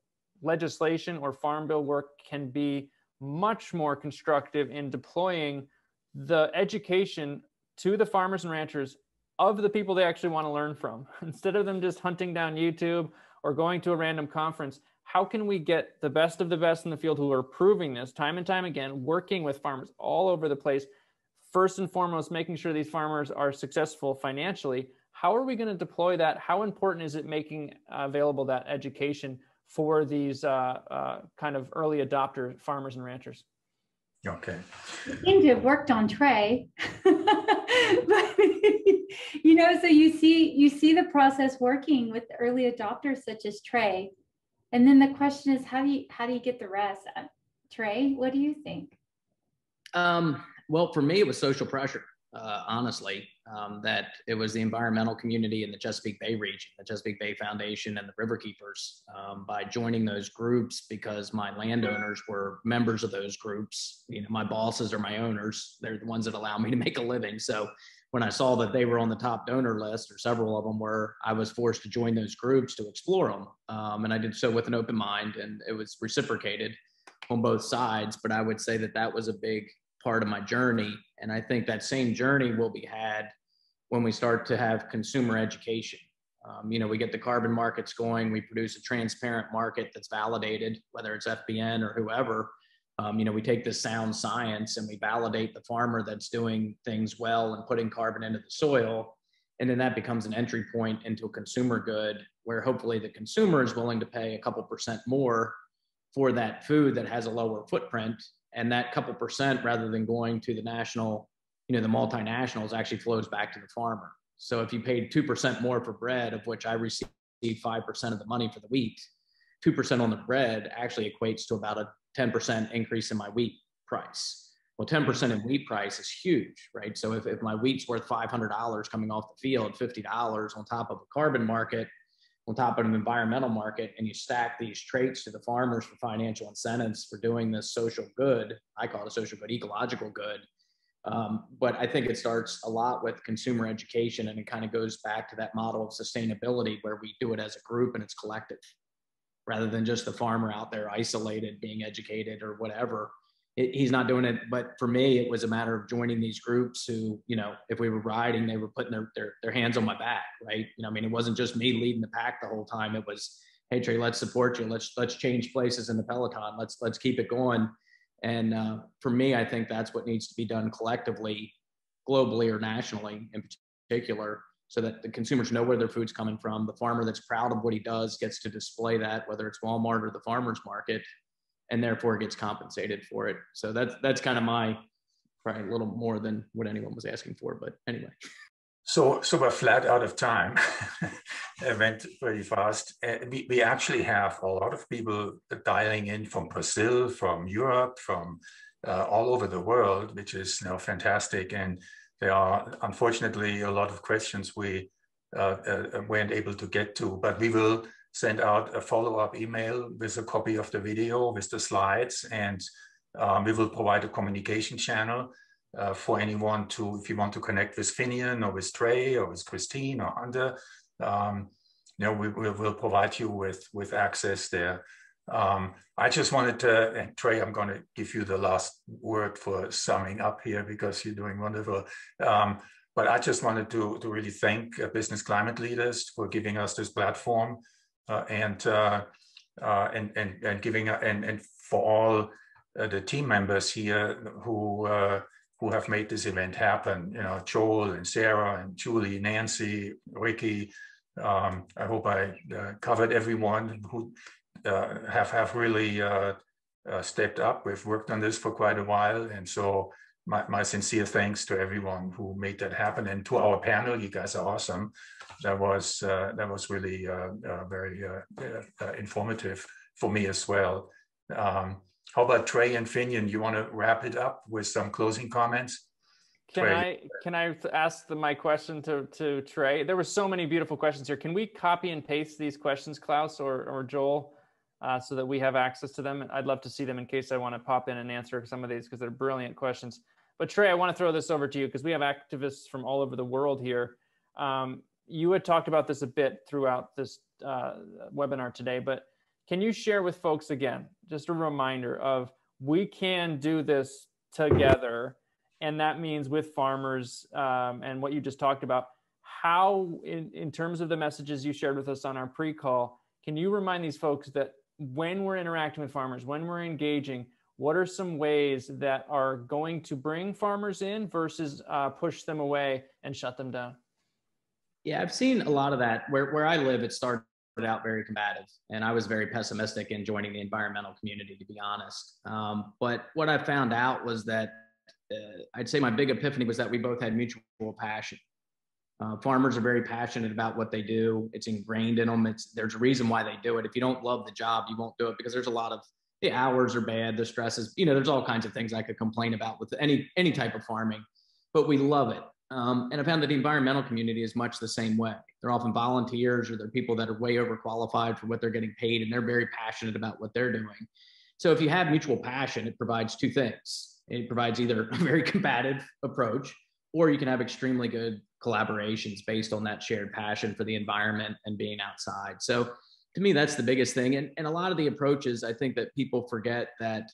legislation or farm bill work can be much more constructive in deploying the education to the farmers and ranchers of the people they actually want to learn from, instead of them just hunting down YouTube or going to a random conference? How can we get the best of the best in the field who are proving this time and time again, working with farmers all over the place, first and foremost, making sure these farmers are successful financially? How are we going to deploy that? How important is it making available that education for these kind of early adopter farmers and ranchers? Okay. You seem to have worked on Trey. But, you know, so you see the process working with early adopters such as Trey. And then the question is, how do you get the rest? Trey, what do you think? Well, for me, it was social pressure, honestly, that it was the environmental community in the Chesapeake Bay region, the Chesapeake Bay Foundation and the Riverkeepers, by joining those groups, because my landowners were members of those groups. You know, my bosses are my owners. They're the ones that allow me to make a living. So when I saw that they were on the top donor list, or several of them were, I was forced to join those groups to explore them. And I did so with an open mind, and it was reciprocated on both sides. But I would say that that was a big part of my journey. And I think that same journey will be had when we start to have consumer education. You know, we get the carbon markets going, we produce a transparent market that's validated, whether it's FBN or whoever. You know, we take this sound science and we validate the farmer that's doing things well and putting carbon into the soil. And then that becomes an entry point into a consumer good, where hopefully the consumer is willing to pay a couple % more for that food that has a lower footprint. And that couple %, rather than going to the national, you know, the multinationals, actually flows back to the farmer. So if you paid 2% more for bread, of which I receive 5% of the money for the wheat, 2% on the bread actually equates to about a 10% increase in my wheat price. Well, 10% in wheat price is huge, right? So if my wheat's worth $500 coming off the field, $50 on top of a carbon market, on top of an environmental market, and you stack these traits to the farmers for financial incentives for doing this social good, I call it a social good, ecological good. But I think it starts a lot with consumer education, and it kind of goes back to that model of sustainability, where we do it as a group and it's collective, rather than just the farmer out there isolated being educated or whatever. He's not doing it. But for me, it was a matter of joining these groups who, you know, if we were riding, they were putting their hands on my back, right? You know, I mean, it wasn't just me leading the pack the whole time. It was, hey, Trey, let's support you. Let's change places in the peloton. Let's keep it going. And for me, I think that's what needs to be done collectively, globally or nationally in particular, so that the consumers know where their food's coming from. The farmer that's proud of what he does gets to display that, whether it's Walmart or the farmer's market, and therefore gets compensated for it. So that's kind of my, probably a little more than what anyone was asking for, but anyway. So we're flat out of time. It went very fast. We actually have a lot of people dialing in from Brazil, from Europe, from all over the world, which is, you know, fantastic. And there are unfortunately a lot of questions we weren't able to get to, but we will send out a follow-up email with a copy of the video with the slides, and we will provide a communication channel for anyone to, if you want to connect with Finian or with Trey or with Christine or Hunter. we'll provide you with access there. I just wanted to, and Trey, I'm going to give you the last word for summing up here because you're doing wonderful. But I just wanted to really thank business climate leaders for giving us this platform and giving and for all the team members here who have made this event happen. Joel and Sarah and Julie, Nancy, Ricky. I hope I covered everyone who have really stepped up. We've worked on this for quite a while, and so my sincere thanks to everyone who made that happen, and to our panel. You guys are awesome. That was really very informative for me as well. How about Trey and Finian? You want to wrap it up with some closing comments? Can I ask my question to Trey? There were so many beautiful questions here. Can we copy and paste these questions, Klaus or Joel, so that we have access to them? I'd love to see them in case I want to pop in and answer some of these because they're brilliant questions. But Trey, I want to throw this over to you because we have activists from all over the world here. You had talked about this a bit throughout this webinar today, but can you share with folks again, just a reminder of we can do this together, and that means with farmers and what you just talked about, how in terms of the messages you shared with us on our pre-call, can you remind these folks that when we're interacting with farmers, when we're engaging, what are some ways that are going to bring farmers in versus push them away and shut them down? Yeah, I've seen a lot of that. Where I live, it started out very combative, and I was very pessimistic in joining the environmental community, to be honest. But what I found out was that I'd say my big epiphany was that we both had mutual passion. Farmers are very passionate about what they do. It's ingrained in them. There's a reason why they do it. If you don't love the job, you won't do it, because there's a lot of, the hours are bad, the stress is, there's all kinds of things I could complain about with any type of farming, but we love it. And I found that the environmental community is much the same way. They're often volunteers, or they're people that are way overqualified for what they're getting paid, and they're very passionate about what they're doing. So if you have mutual passion, it provides two things. It provides either a very combative approach, or you can have extremely good collaborations based on that shared passion for the environment and being outside. So to me, that's the biggest thing. And a lot of the approaches, I think that people forget that,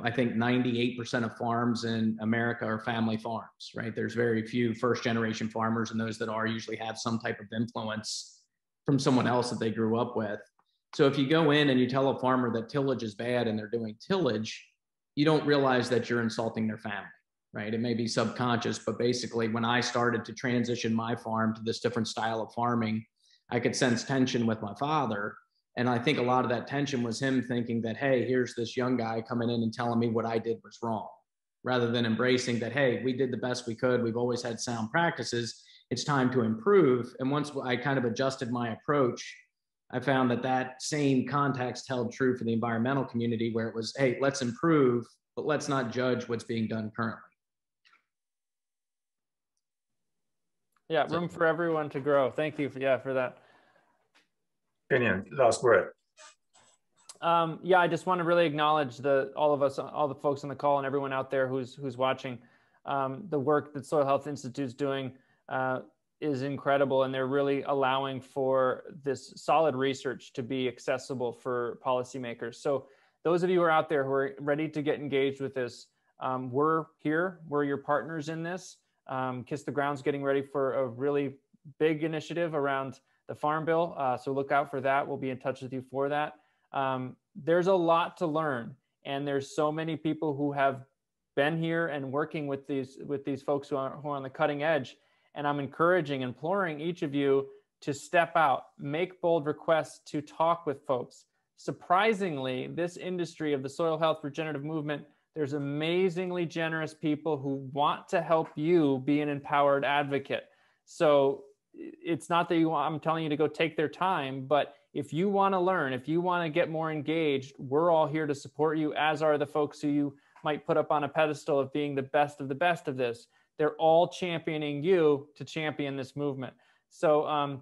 I think 98% of farms in America are family farms, right? There's very few first generation farmers, and those that are usually have some type of influence from someone else that they grew up with. So if you go in and you tell a farmer that tillage is bad and they're doing tillage, you don't realize that you're insulting their family, right? It may be subconscious, but basically when I started to transition my farm to this different style of farming, I could sense tension with my father. And I think a lot of that tension was him thinking that, hey, here's this young guy coming in and telling me what I did was wrong, rather than embracing that, hey, we did the best we could. We've always had sound practices. It's time to improve. And once I kind of adjusted my approach, I found that same context held true for the environmental community, where it was, hey, let's improve, but let's not judge what's being done currently. Yeah, room for everyone to grow. Thank you for that. Opinion, last word. Yeah, I just want to really acknowledge all of us, all the folks on the call, and everyone out there who's watching. The work that Soil Health Institute is doing is incredible, and they're really allowing for this solid research to be accessible for policymakers. So those of you who are out there who are ready to get engaged with this, we're here. We're your partners in this. Kiss the Ground's getting ready for a really big initiative around the Farm Bill. So look out for that. We'll be in touch with you for that. There's a lot to learn, and there's so many people who have been here and working with these folks who are on the cutting edge. And I'm imploring each of you to step out, make bold requests to talk with folks. Surprisingly, this industry of the soil health regenerative movement, there's amazingly generous people who want to help you be an empowered advocate. So it's not that I'm telling you to go take their time, but if you want to learn, if you want to get more engaged, we're all here to support you, as are the folks who you might put up on a pedestal of being the best of this. They're all championing you to champion this movement. So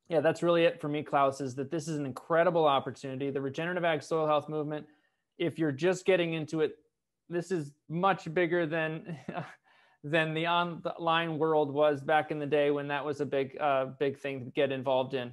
yeah, that's really it for me, Klaus, is that this is an incredible opportunity. The regenerative ag soil health movement, if you're just getting into it, this is much bigger than the online world was back in the day when that was a big thing to get involved in.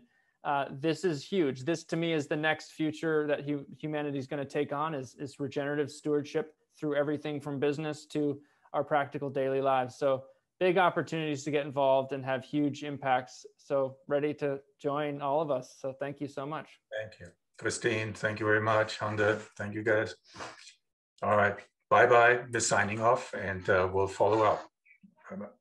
This is huge. This to me is the next future that humanity is going to take on is regenerative stewardship through everything from business to our practical daily lives. So big opportunities to get involved and have huge impacts. So ready to join all of us. So thank you so much. Thank you. Christine, thank you very much. Hunter, thank you guys. All right, bye-bye. We're signing off and we'll follow up. Bye-bye.